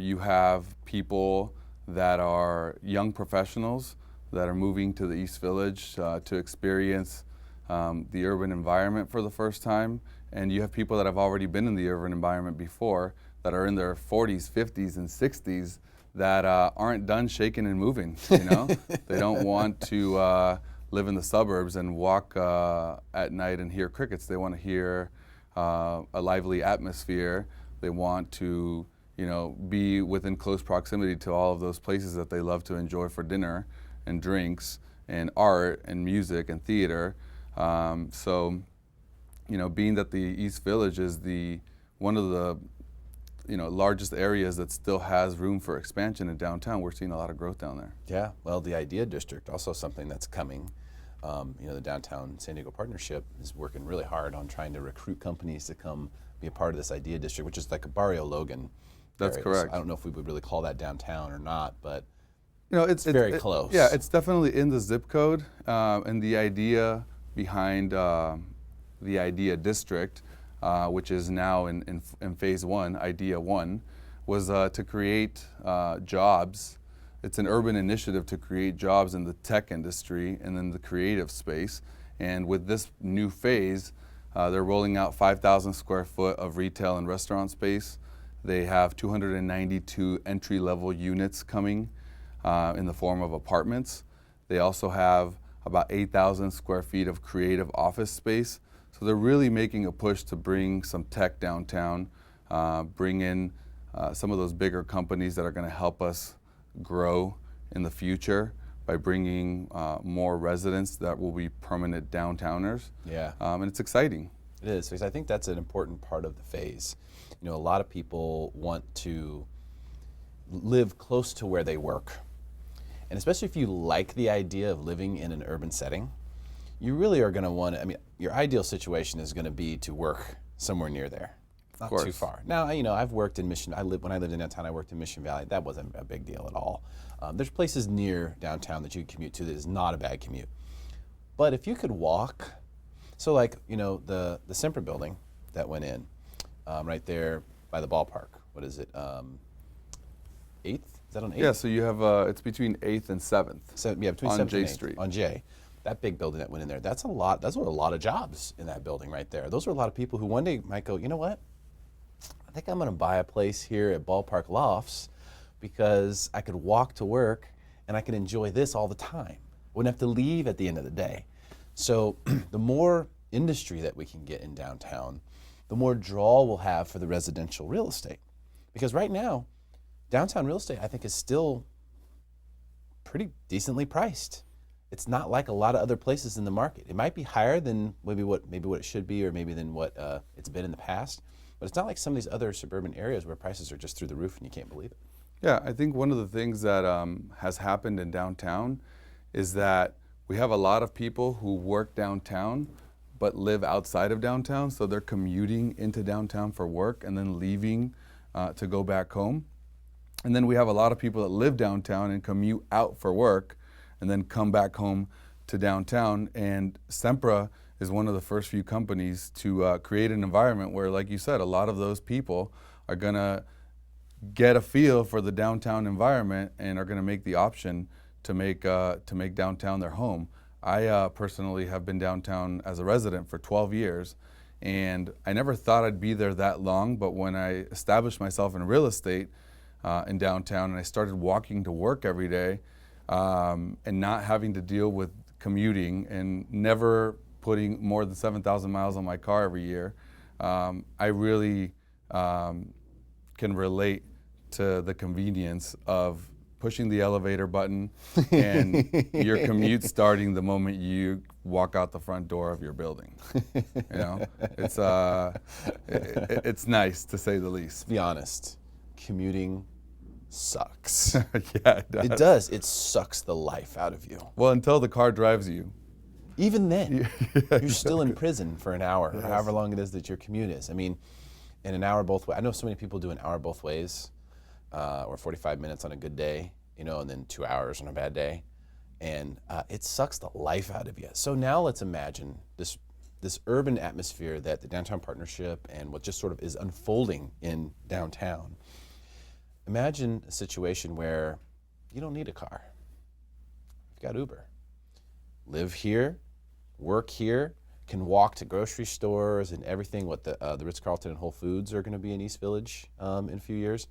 You have people that are young professionals that are moving to the East Village to experience the urban environment for the first time. And you have people that have already been in the urban environment before that are in their 40s, 50s, and 60s that aren't done shaking and moving. You know, they don't want to live in the suburbs and walk at night and hear crickets. They want to hear a lively atmosphere. They want to, you know, be within close proximity to all of those places that they love to enjoy for dinner and drinks and art and music and theater. So, you know, being that the East Village is one of the largest areas that still has room for expansion in downtown, we're seeing a lot of growth down there. Yeah, well, the Idea District, also something that's coming. The Downtown San Diego Partnership is working really hard on trying to recruit companies to come be a part of this Idea District, which is like a Barrio Logan. That's area. correct. So I don't know if we would really call that downtown or not, but it's very close. Yeah, it's definitely in the zip code, and the idea behind the Idea District, which is now in phase one, Idea 1, was to create jobs. It's an urban initiative to create jobs in the tech industry and in the creative space. And with this new phase, they're rolling out 5,000 square foot of retail and restaurant space. They have 292 entry-level units coming in the form of apartments. They also have about 8,000 square feet of creative office space. So they're really making a push to bring some tech downtown, bring in some of those bigger companies that are going to help us grow in the future by bringing more residents that will be permanent downtowners. Yeah. And it's exciting. It is, because I think that's an important part of the phase. You know, a lot of people want to live close to where they work. And especially if you like the idea of living in an urban setting, you really are going to want to, your ideal situation is going to be to work somewhere near there. Not too far. Now, I've worked in Mission. When I lived in downtown, I worked in Mission Valley. That wasn't a big deal at all. There's places near downtown that you can commute to that is not a bad commute. But if you could walk, so like the Semper building that went in, right there by the ballpark. What is it? 8th? Is that on 8th? Yeah. So you have it's between 8th and 7th. Between on 7th J and 8th, Street. On J. That big building that went in there. That's a lot. Those were a lot of jobs in that building right there. Those are a lot of people who one day might go, you know what? I think I'm going to buy a place here at Ballpark Lofts because I could walk to work and I could enjoy this all the time. Wouldn't have to leave at the end of the day. So the more industry that we can get in downtown, the more draw we'll have for the residential real estate. Because right now, downtown real estate, I think, is still pretty decently priced. It's not like a lot of other places in the market. It might be higher than maybe what it should be, or maybe than what it's been in the past. But it's not like some of these other suburban areas where prices are just through the roof and you can't believe it. Yeah, I think one of the things that has happened in downtown is that we have a lot of people who work downtown but live outside of downtown, so they're commuting into downtown for work and then leaving to go back home. And then we have a lot of people that live downtown and commute out for work and then come back home to downtown. And Sempra is one of the first few companies to create an environment where, like you said, a lot of those people are going to get a feel for the downtown environment and are going to make the option to make downtown their home. I personally have been downtown as a resident for 12 years, and I never thought I'd be there that long, but when I established myself in real estate in downtown and I started walking to work every day and not having to deal with commuting and never putting more than 7,000 miles on my car every year, I really can relate to the convenience of pushing the elevator button and your commute starting the moment you walk out the front door of your building. It's nice, to say the least. To be honest, commuting sucks. Yeah, it does. It does. It sucks the life out of you. Well, until the car drives you. Even then, you're still in prison for an hour, or however long it is that your commute is. In an hour both ways. I know so many people do an hour both ways, or 45 minutes on a good day, and then 2 hours on a bad day. And it sucks the life out of you. So now let's imagine this urban atmosphere that the Downtown Partnership and what just sort of is unfolding in downtown. Imagine a situation where you don't need a car. You've got Uber. Live here, work here, can walk to grocery stores and everything. What the Ritz-Carlton and Whole Foods are going to be in East Village in a few years.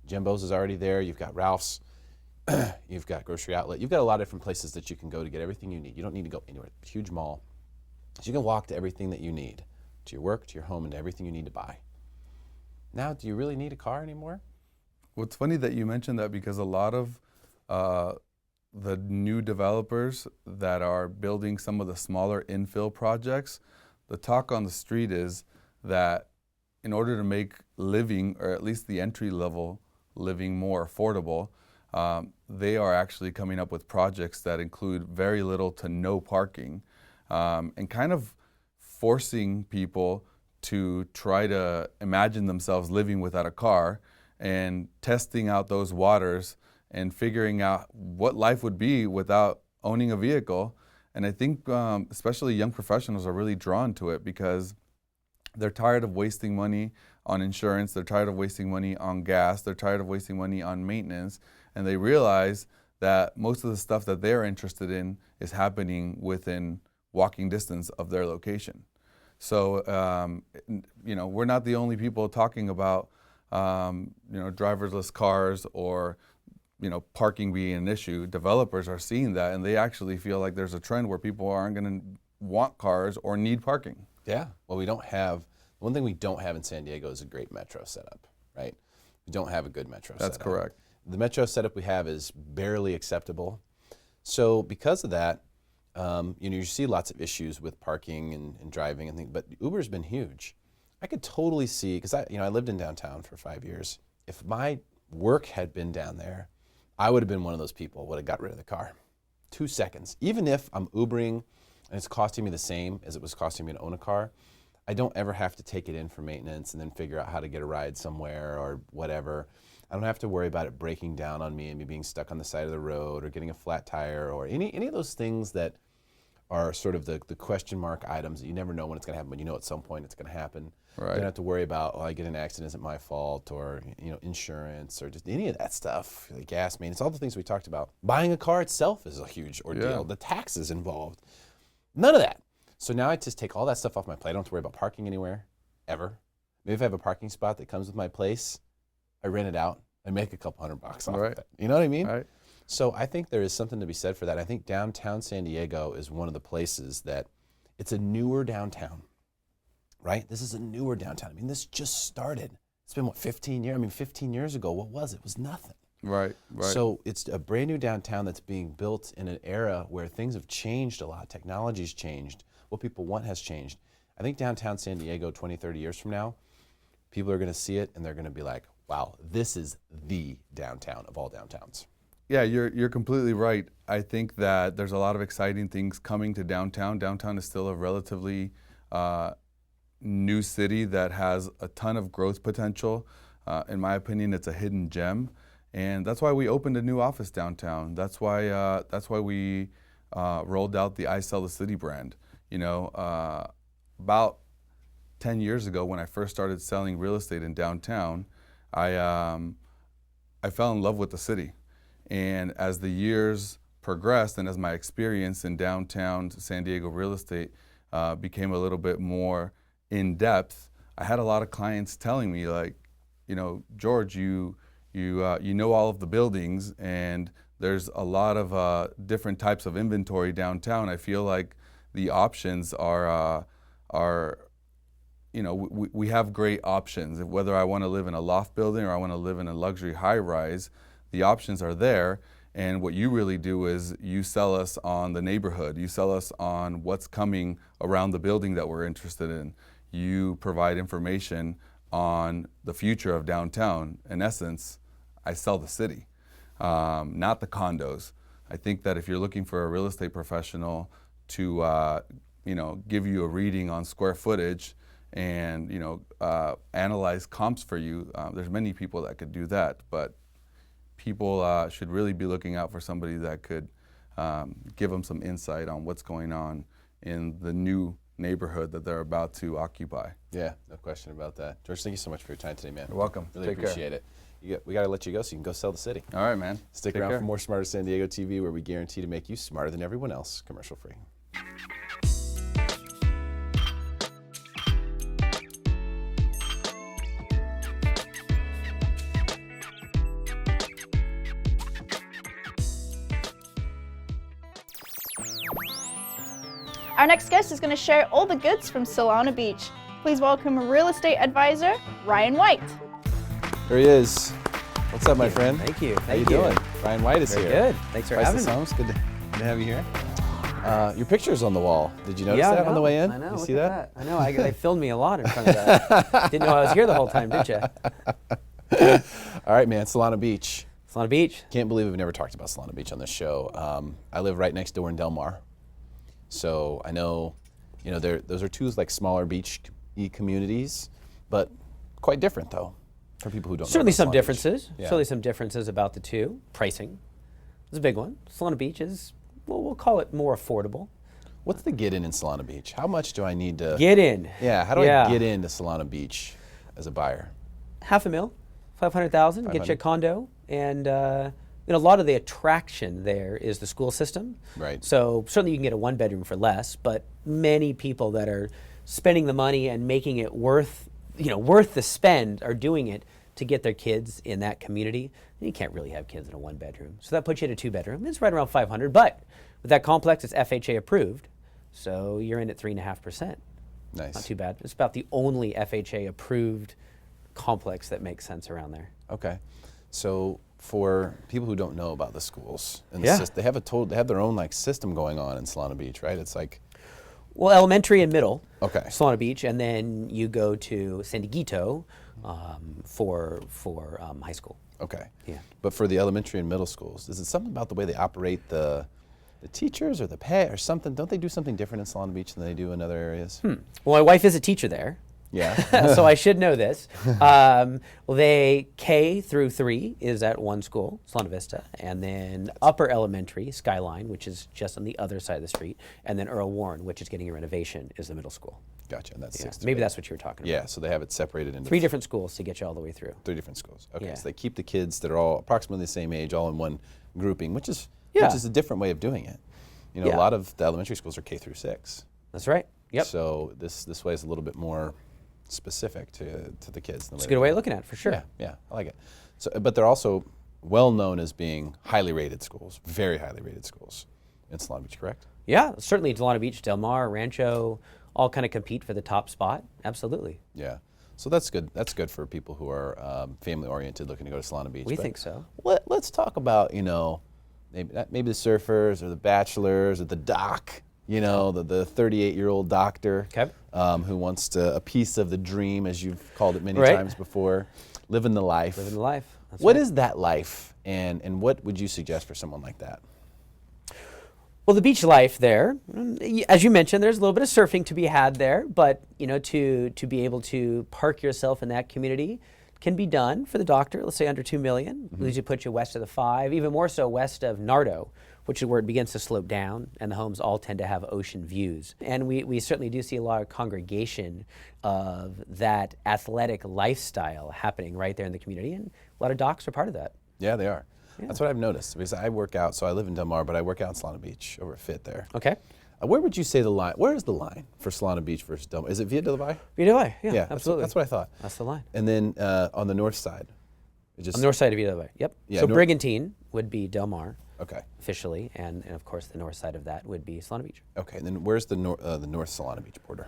Jimbo's is already there. You've got Ralph's. You've got Grocery Outlet. You've got a lot of different places that you can go to get everything you need. You don't need to go anywhere. Huge mall. So you can walk to everything that you need, to your work, to your home, and to everything you need to buy. Now, do you really need a car anymore? Well, it's funny that you mentioned that, because a lot of the new developers that are building some of the smaller infill projects, the talk on the street is that in order to make living, or at least the entry level living, more affordable, they are actually coming up with projects that include very little to no parking, and kind of forcing people to try to imagine themselves living without a car and testing out those waters and figuring out what life would be without owning a vehicle. And I think especially young professionals are really drawn to it because they're tired of wasting money on insurance, they're tired of wasting money on gas, they're tired of wasting money on maintenance, and they realize that most of the stuff that they're interested in is happening within walking distance of their location. So, we're not the only people talking about, driverless cars or, parking being an issue. Developers are seeing that, and they actually feel like there's a trend where people aren't going to want cars or need parking. Yeah. Well, one thing we don't have in San Diego is a great metro setup, right? We don't have a good metro setup. That's correct. The metro setup we have is barely acceptable. So because of that, you see lots of issues with parking and driving and things, but Uber's been huge. I could totally see, because I lived in downtown for 5 years. If my work had been down there, I would have been one of those people would have got rid of the car. 2 seconds. Even if I'm Ubering and it's costing me the same as it was costing me to own a car, I don't ever have to take it in for maintenance and then figure out how to get a ride somewhere or whatever. I don't have to worry about it breaking down on me and me being stuck on the side of the road or getting a flat tire or any of those things that are sort of the question mark items that you never know when it's going to happen, but you know at some point it's going to happen. Right. You don't have to worry about, I get in an accident, isn't my fault, or insurance, or just any of that stuff, the gas maintenance, all the things we talked about. Buying a car itself is a huge ordeal. Yeah. The taxes involved. None of that. So now I just take all that stuff off my plate. I don't have to worry about parking anywhere, ever. Maybe if I have a parking spot that comes with my place, I rent it out and make a couple $100 off of it. You know what I mean? Right. So I think there is something to be said for that. I think downtown San Diego is one of the places that it's a newer downtown, right? This is a newer downtown. I mean, this just started. It's been, 15 years? I mean, 15 years ago, what was it? It was nothing. Right. So it's a brand new downtown that's being built in an era where things have changed a lot. Technology's changed. What people want has changed. I think downtown San Diego 20, 30 years from now, people are going to see it and they're going to be like, wow, this is the downtown of all downtowns. Yeah, you're completely right. I think that there's a lot of exciting things coming to downtown. Downtown is still a relatively new city that has a ton of growth potential. In my opinion, it's a hidden gem, and that's why we opened a new office downtown. That's why we rolled out the I Sell the City brand. About 10 years ago, when I first started selling real estate in downtown, I fell in love with the city. And as the years progressed and as my experience in downtown San Diego real estate became a little bit more in depth, I had a lot of clients telling me like, George, you know all of the buildings and there's a lot of different types of inventory downtown. I feel like the options are we have great options. Whether I want to live in a loft building or I want to live in a luxury high rise, the options are there, and what you really do is you sell us on the neighborhood. You sell us on what's coming around the building that we're interested in. You provide information on the future of downtown. In essence, I sell the city, not the condos. I think that if you're looking for a real estate professional to give you a reading on square footage and analyze comps for you, there's many people that could do that, but people should really be looking out for somebody that could give them some insight on what's going on in the new neighborhood that they're about to occupy. Yeah, no question about that. George, thank you so much for your time today, man. You're welcome. Really Take appreciate it. We got to let you go so you can go sell the city. All right, man. Stick Take around care. for more Smarter San Diego TV, where we guarantee to make you smarter than everyone else, commercial free. Our next guest is going to share all the goods from Solana Beach. Please welcome real estate advisor, Ryan White. There he is. What's up, my friend? Thank you. How you doing? Ryan White is Very here. good. Thanks for having me. Homes. Good to have you here. Your picture's on the wall. Did you notice that on the way in? I know. You Look see at that? I know. They filmed me a lot in front of that. Didn't know I was here the whole time, did you? All right, man. Solana Beach. Solana Beach. Can't believe we've never talked about Solana Beach on this show. I live right next door in Del Mar, so I know, those are two like smaller beach communities, but quite different though for people who don't. Certainly know some about Solana differences. Beach. Yeah. Certainly some differences about the two. Pricing is a big one. Solana Beach is, well, we'll call it more affordable. What's the get in Solana Beach? How much do I need to Get in. Yeah, how do I get into Solana Beach as a buyer? $500,000, $500,000, get you a condo, and a lot of the attraction there is the school system. Right. So certainly you can get a one-bedroom for less, but many people that are spending the money and making it worth the spend are doing it to get their kids in that community. And you can't really have kids in a one-bedroom, so that puts you at a two-bedroom. It's right around 500, but with that complex, it's FHA approved, so you're in at 3.5%. Nice. Not too bad. It's about the only FHA approved complex that makes sense around there. Okay, so for people who don't know about the schools and Yeah. they have their own like system going on in Solana Beach, right? It's like, Well, elementary and middle, okay, Solana Beach, and then you go to San Dieguito for high school. okay, Yeah. But for the elementary and middle schools, is it something about the way they operate the teachers or the pay or something? Don't they do something different in Solana Beach than they do in other areas? Well, my wife is a teacher there. Yeah. So I should know this. Well, they K through 3 is at one school, Solana Vista, and then upper elementary, Skyline, which is just on the other side of the street, and then Earl Warren, which is getting a renovation, is the middle school. Gotcha. And that's Yeah. 6 to Maybe 8. that's what you were talking about. Yeah. So they have it separated into 3 different schools to get you all the way through. 3 different schools. Okay. Yeah. So they keep the kids that are all approximately the same age all in one grouping, which is Yeah. a different way of doing it. Yeah. A lot of the elementary schools are K through 6. That's right. Yep. So this way is a little bit more specific to the kids. It's a good way of looking at it, for sure. Yeah, I like it. So, but they're also well known as being highly rated schools, very highly rated schools in Solana Beach, correct? Yeah, certainly Solana Beach, Del Mar, Rancho, all kind of compete for the top spot. Absolutely. Yeah. So that's good. That's good for people who are family oriented, looking to go to Solana Beach. We But think so. Let's talk about maybe the surfers or the bachelors or the doc. The 38-year-old doctor Okay. who wants a piece of the dream, as you've called it many Right. times before, living the life. Living the life. That's What right. is that life, and what would you suggest for someone like that? Well, the beach life there, as you mentioned, there's a little bit of surfing to be had there, but to be able to park yourself in that community can be done for the doctor, let's say under $2 million. Leaves you put you west of the 5, even more so west of Nardo, which is where it begins to slope down, and the homes all tend to have ocean views. And we certainly do see a lot of congregation of that athletic lifestyle happening right there in the community, and a lot of docs are part of that. Yeah, they are. Yeah. That's what I've noticed, because I work out, so I live in Del Mar, but I work out in Solana Beach over at Fit there. Okay. Where would you say the line, where is the line for Solana Beach versus Del Mar? Is it Via Del Mar? Via Del Mar, yeah, absolutely. That's what I thought. That's the line. And then on the north side? On the north side of Via Del Mar, yep. Yeah, so Brigantine would be Del Mar. Okay. Officially, and of course the north side of that would be Solana Beach. Okay, and then where's the north Solana Beach border?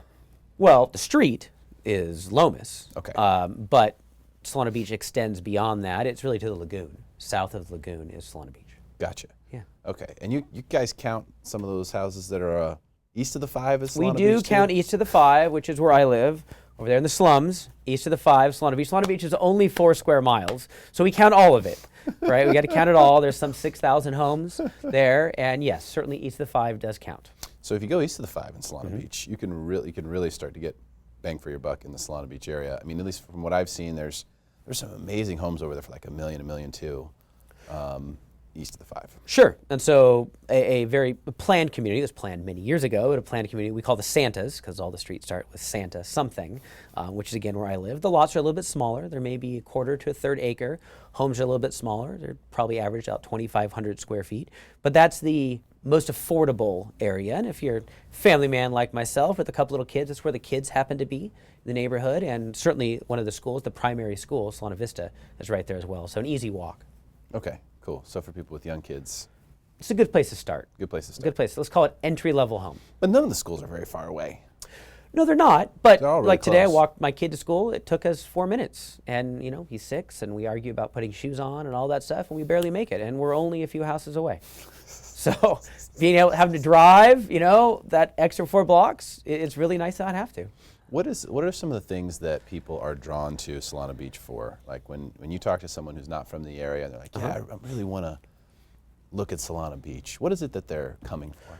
Well, the street is Lomas. Okay. But Solana Beach extends beyond that. It's really to the lagoon. South of the lagoon is Solana Beach. Gotcha. Yeah. Okay, and you guys count some of those houses that are east of the 5 as Solana Beach? We do too? count east of the 5, which is where I live, over there in the slums, east of the 5, Solana Beach. Solana Beach is only 4 square miles, so we count all of it, right? We got to count it all. There's some 6,000 homes there, and yes, certainly east of the 5 does count. So if you go east of the 5 in Solana Beach, you can really start to get bang for your buck in the Solana Beach area. I mean, at least from what I've seen, there's some amazing homes over there for like $1 million, $1.2 million, east of the 5. Sure, and so a very planned community, this planned many years ago, but a planned community we call the Santas, because all the streets start with Santa something, which is again where I live. The lots are a little bit smaller. There may be a quarter to a third acre. Homes are a little bit smaller. They're probably average out 2,500 square feet, but that's the most affordable area. And if you're a family man like myself with a couple little kids, that's where the kids happen to be in the neighborhood. And certainly one of the schools, the primary school, Solana Vista, is right there as well. So an easy walk. Okay, cool. So for people with young kids, It's a good place to start. Good place to start. Good place. Let's call it entry-level home. But none of the schools are very far away. No, they're not. But They're all really like today, I close. walked my kid to school. It took us 4 minutes. And, he's 6, and we argue about putting shoes on and all that stuff, and we barely make it. And we're only a few houses away. So having to drive, that extra 4 blocks, it's really nice to not have to. What are some of the things that people are drawn to Solana Beach for? Like when you talk to someone who's not from the area, and they're like, yeah, I really want to look at Solana Beach. What is it that they're coming for?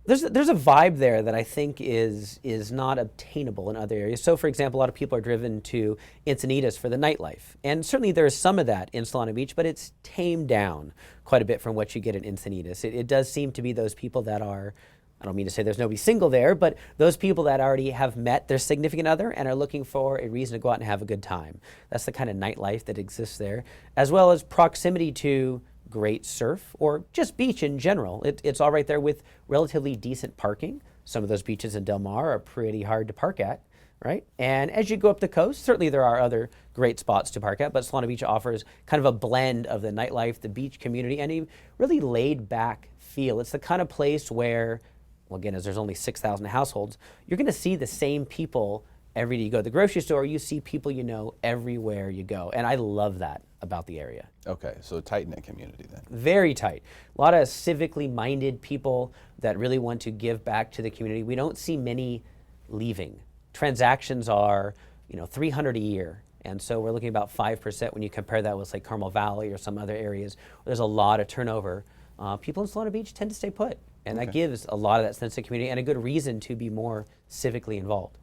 There's a vibe there that I think is not obtainable in other areas. So, for example, a lot of people are driven to Encinitas for the nightlife. And certainly there is some of that in Solana Beach, but it's tamed down quite a bit from what you get in Encinitas. It does seem to be those people that are, I don't mean to say there's nobody single there, but those people that already have met their significant other and are looking for a reason to go out and have a good time. That's the kind of nightlife that exists there, as well as proximity to great surf or just beach in general. It's all right there with relatively decent parking. Some of those beaches in Del Mar are pretty hard to park at, right? And as you go up the coast, certainly there are other great spots to park at, but Solana Beach offers kind of a blend of the nightlife, the beach community, and a really laid back feel. It's the kind of place where, well, again, as there's only 6,000 households, you're going to see the same people every day you go to the grocery store. You see people everywhere you go. And I love that about the area. Okay, so tight-knit community then. Very tight. A lot of civically minded people that really want to give back to the community. We don't see many leaving. Transactions are, 300 a year. And so we're looking about 5% when you compare that with, like, Carmel Valley or some other areas. There's a lot of turnover. People in Solana Beach tend to stay put. And that gives a lot of that sense of community and a good reason to be more civically involved.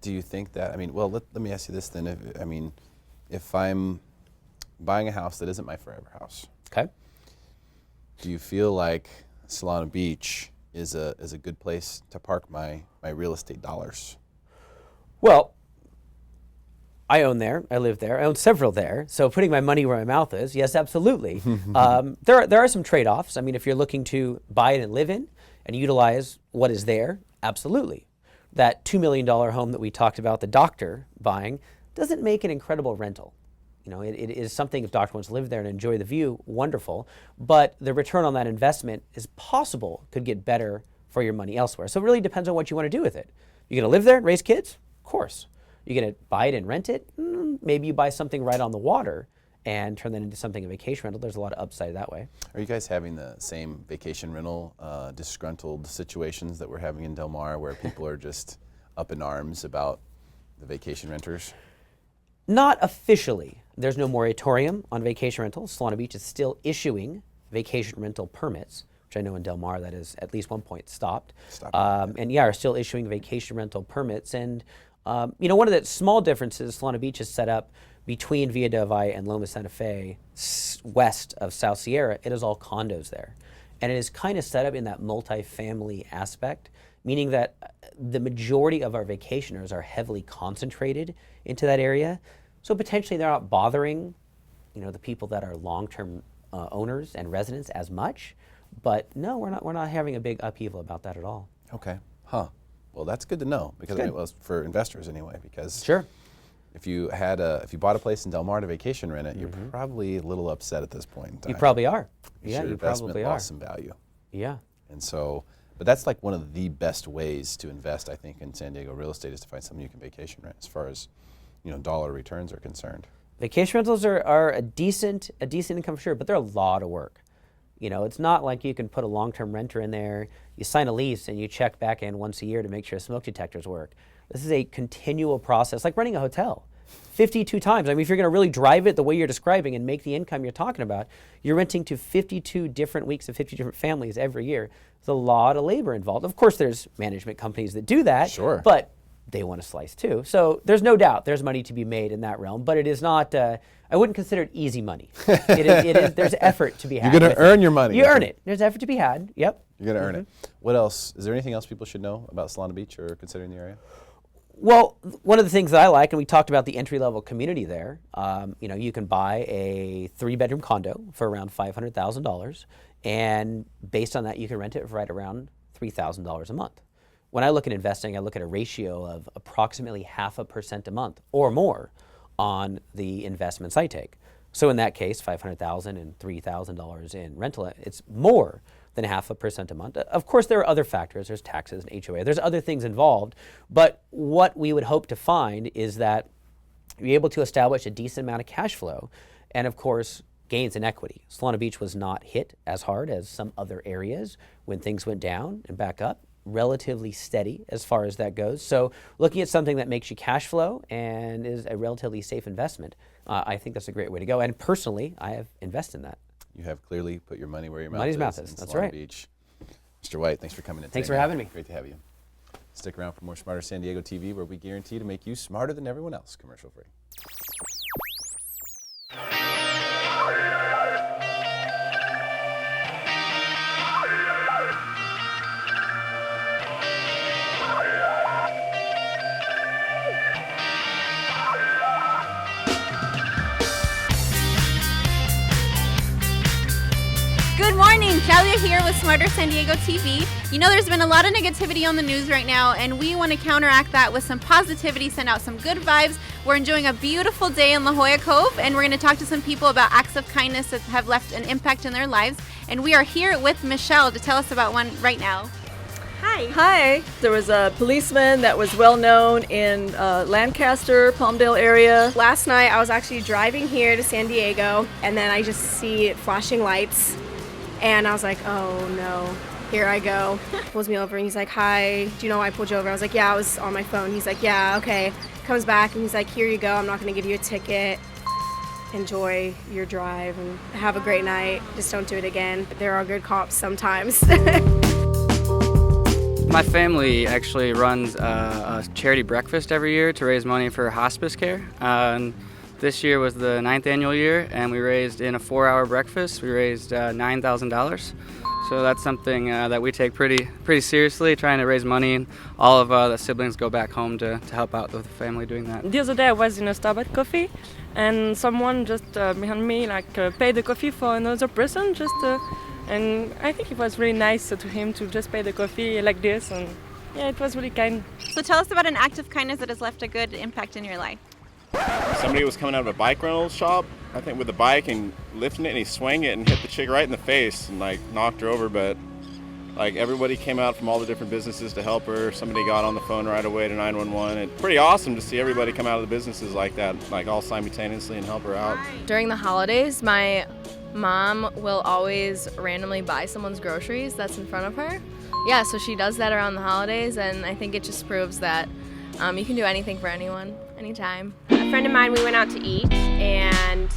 Do you think that, let me ask you this then. If I'm buying a house that isn't my forever house, okay, do you feel like Solana Beach is a good place to park my real estate dollars? Well, I own there. I live there. I own several there. So putting my money where my mouth is, yes, absolutely. There are some trade-offs. If you're looking to buy it and live in and utilize what is there, absolutely. That $2 million home that we talked about, the doctor buying, doesn't make an incredible rental. It is something, if doctor wants to live there and enjoy the view, wonderful. But the return on that investment is possible, could get better for your money elsewhere. So it really depends on what you want to do with it. You're going to live there and raise kids? Of course. You're going to buy it and rent it? Maybe you buy something right on the water and turn that into something, a vacation rental. There's a lot of upside that way. Are you guys having the same vacation rental disgruntled situations that we're having in Del Mar, where people are just up in arms about the vacation renters? Not officially. There's no moratorium on vacation rentals. Solana Beach is still issuing vacation rental permits, which I know in Del Mar that is at least one point stopped. And are still issuing vacation rental permits. And one of the small differences Solana Beach is set up between Villa del Valle and Loma Santa Fe, west of South Sierra. It is all condos there. And it is kind of set up in that multifamily aspect, meaning that the majority of our vacationers are heavily concentrated into that area. So potentially they're not bothering, the people that are long-term owners and residents as much. But no, we're not having a big upheaval about that at all. Okay. Huh. Well, that's good to know, because for investors anyway, because sure. If you bought a place in Del Mar to vacation rent it, you're probably a little upset at this point in time. You probably are. Your investment lost some value. Yeah. And so, but that's like one of the best ways to invest, I think, in San Diego real estate, is to find something you can vacation rent, as far as dollar returns are concerned. Vacation rentals are a decent income, sure, but they're a lot of work. It's not like you can put a long-term renter in there, you sign a lease, and you check back in once a year to make sure smoke detectors work. This is a continual process, like running a hotel. 52 times. If you're going to really drive it the way you're describing and make the income you're talking about, you're renting to 52 different weeks of 50 different families every year. There's a lot of labor involved. Of course, there's management companies that do that, sure, but they want a slice too. So there's no doubt there's money to be made in that realm, but it is not, I wouldn't consider it easy money. It is, there's effort to be had. You're going to earn your money. You earn it. There's effort to be had. Yep. You're going to earn it. What else? Is there anything else people should know about Solana Beach or considering the area? Well, one of the things that I like, and we talked about the entry-level community there, you can buy a 3-bedroom condo for around $500,000, and based on that, you can rent it for right around $3,000 a month. When I look at investing, I look at a ratio of approximately 0.5% a month or more on the investments I take. So in that case, $500,000 and $3,000 in rental, it's more than 0.5% a month. Of course, there are other factors. There's taxes and HOA. There's other things involved. But what we would hope to find is that you're able to establish a decent amount of cash flow and, of course, gains in equity. Solana Beach was not hit as hard as some other areas when things went down and back up. Relatively steady as far as that goes. So looking at something that makes you cash flow and is a relatively safe investment, I think that's a great way to go. And personally, I have invested in that. You have clearly put your money where your Money's mouth is. in That's Solana right. Beach. Mr. White, thanks for coming in. Thanks today, for man. having me. Great to have you. Stick around for more Smarter San Diego TV, where we guarantee to make you smarter than everyone else, commercial free. Good morning, Jalia here with Smarter San Diego TV. You know, there's been a lot of negativity on the news right now, and we want to counteract that with some positivity, send out some good vibes. We're enjoying a beautiful day in La Jolla Cove, and we're going to talk to some people about acts of kindness that have left an impact in their lives. And we are here with Michelle to tell us about one right now. Hi. Hi. There was a policeman that was well known in Lancaster, Palmdale area. Last night I was actually driving here to San Diego, and then I just see flashing lights. And I was like, oh no, here I go. Pulls me over and he's like, hi, do you know why I pulled you over? I was like, yeah, I was on my phone. He's like, yeah, okay. Comes back and he's like, here you go, I'm not gonna give you a ticket. Enjoy your drive and have a great night. Just don't do it again. There are good cops sometimes. My family actually runs a charity breakfast every year to raise money for hospice care. And this year was the 9th annual year, and we raised, in a 4-hour breakfast, we raised $9,000. So that's something that we take pretty seriously, trying to raise money, and all of the siblings go back home to help out with the family doing that. The other day I was in a Starbucks coffee, and someone just behind me paid the coffee for another person, and I think it was really nice to him to just pay the coffee like this, and yeah, it was really kind. So tell us about an act of kindness that has left a good impact in your life. Somebody was coming out of a bike rental shop, I think, with a bike and lifting it, and he swung it and hit the chick right in the face and knocked her over. But everybody came out from all the different businesses to help her. Somebody got on the phone right away to 911. It's pretty awesome to see everybody come out of the businesses like that, all simultaneously, and help her out. During the holidays, my mom will always randomly buy someone's groceries that's in front of her. Yeah, so she does that around the holidays, and I think it just proves that you can do anything for anyone, anytime. A friend of mine, we went out to eat, and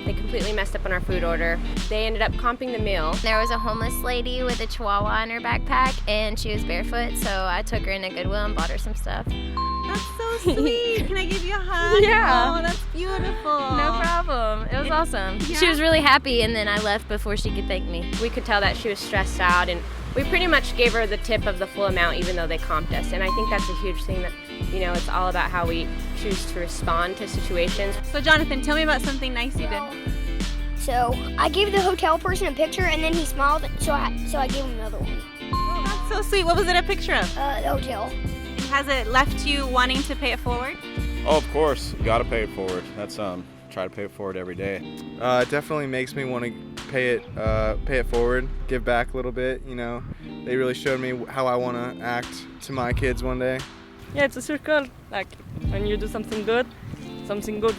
they completely messed up on our food order. They ended up comping the meal. There was a homeless lady with a chihuahua in her backpack, and she was barefoot, so I took her in a Goodwill and bought her some stuff. That's so sweet. Can I give you a hug? Yeah. Oh, that's beautiful. No problem. It was awesome. Yeah. She was really happy, and then I left before she could thank me. We could tell that she was stressed out, and we pretty much gave her the tip of the full amount, even though they comped us. And I think that's a huge thing that, it's all about how we choose to respond to situations. So Jonathan, tell me about something nice you did. So I gave the hotel person a picture, and then he smiled, so I gave him another one. Oh, that's so sweet. What was it a picture of? The hotel. And has it left you wanting to pay it forward? Oh, of course, you got to pay it forward. That's try to pay it forward every day. It definitely makes me want to pay it forward, give back a little bit. They really showed me how I want to act to my kids one day. Yeah, it's a circle. When you do something good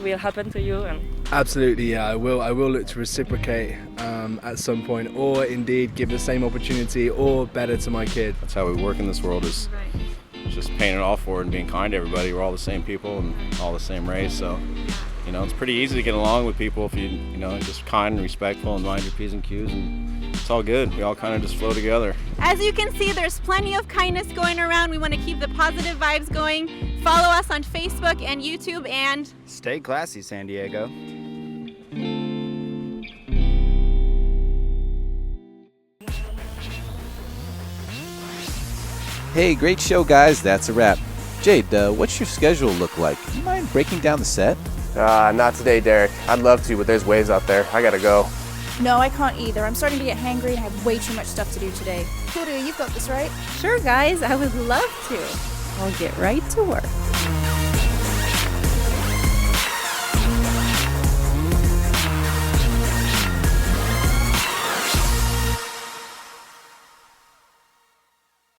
will happen to you. And absolutely, yeah, I will look to reciprocate at some point, or indeed give the same opportunity or better to my kid. That's how we work in this world, is just paying it all forward and being kind to everybody. We're all the same people and all the same race, so it's pretty easy to get along with people if you just kind and respectful and mind your P's and Q's, and it's all good. We all kind of just flow together. As you can see, there's plenty of kindness going around. We want to keep the positive vibes going. Follow us on Facebook and YouTube, and stay classy, San Diego. Hey, great show, guys. That's a wrap. Jade, what's your schedule look like? Do you mind breaking down the set? Not today, Derek. I'd love to, but there's waves out there. I gotta go. No, I can't either. I'm starting to get hangry and have way too much stuff to do today. Kudu, you've got this, right? Sure, guys. I would love to. I'll get right to work.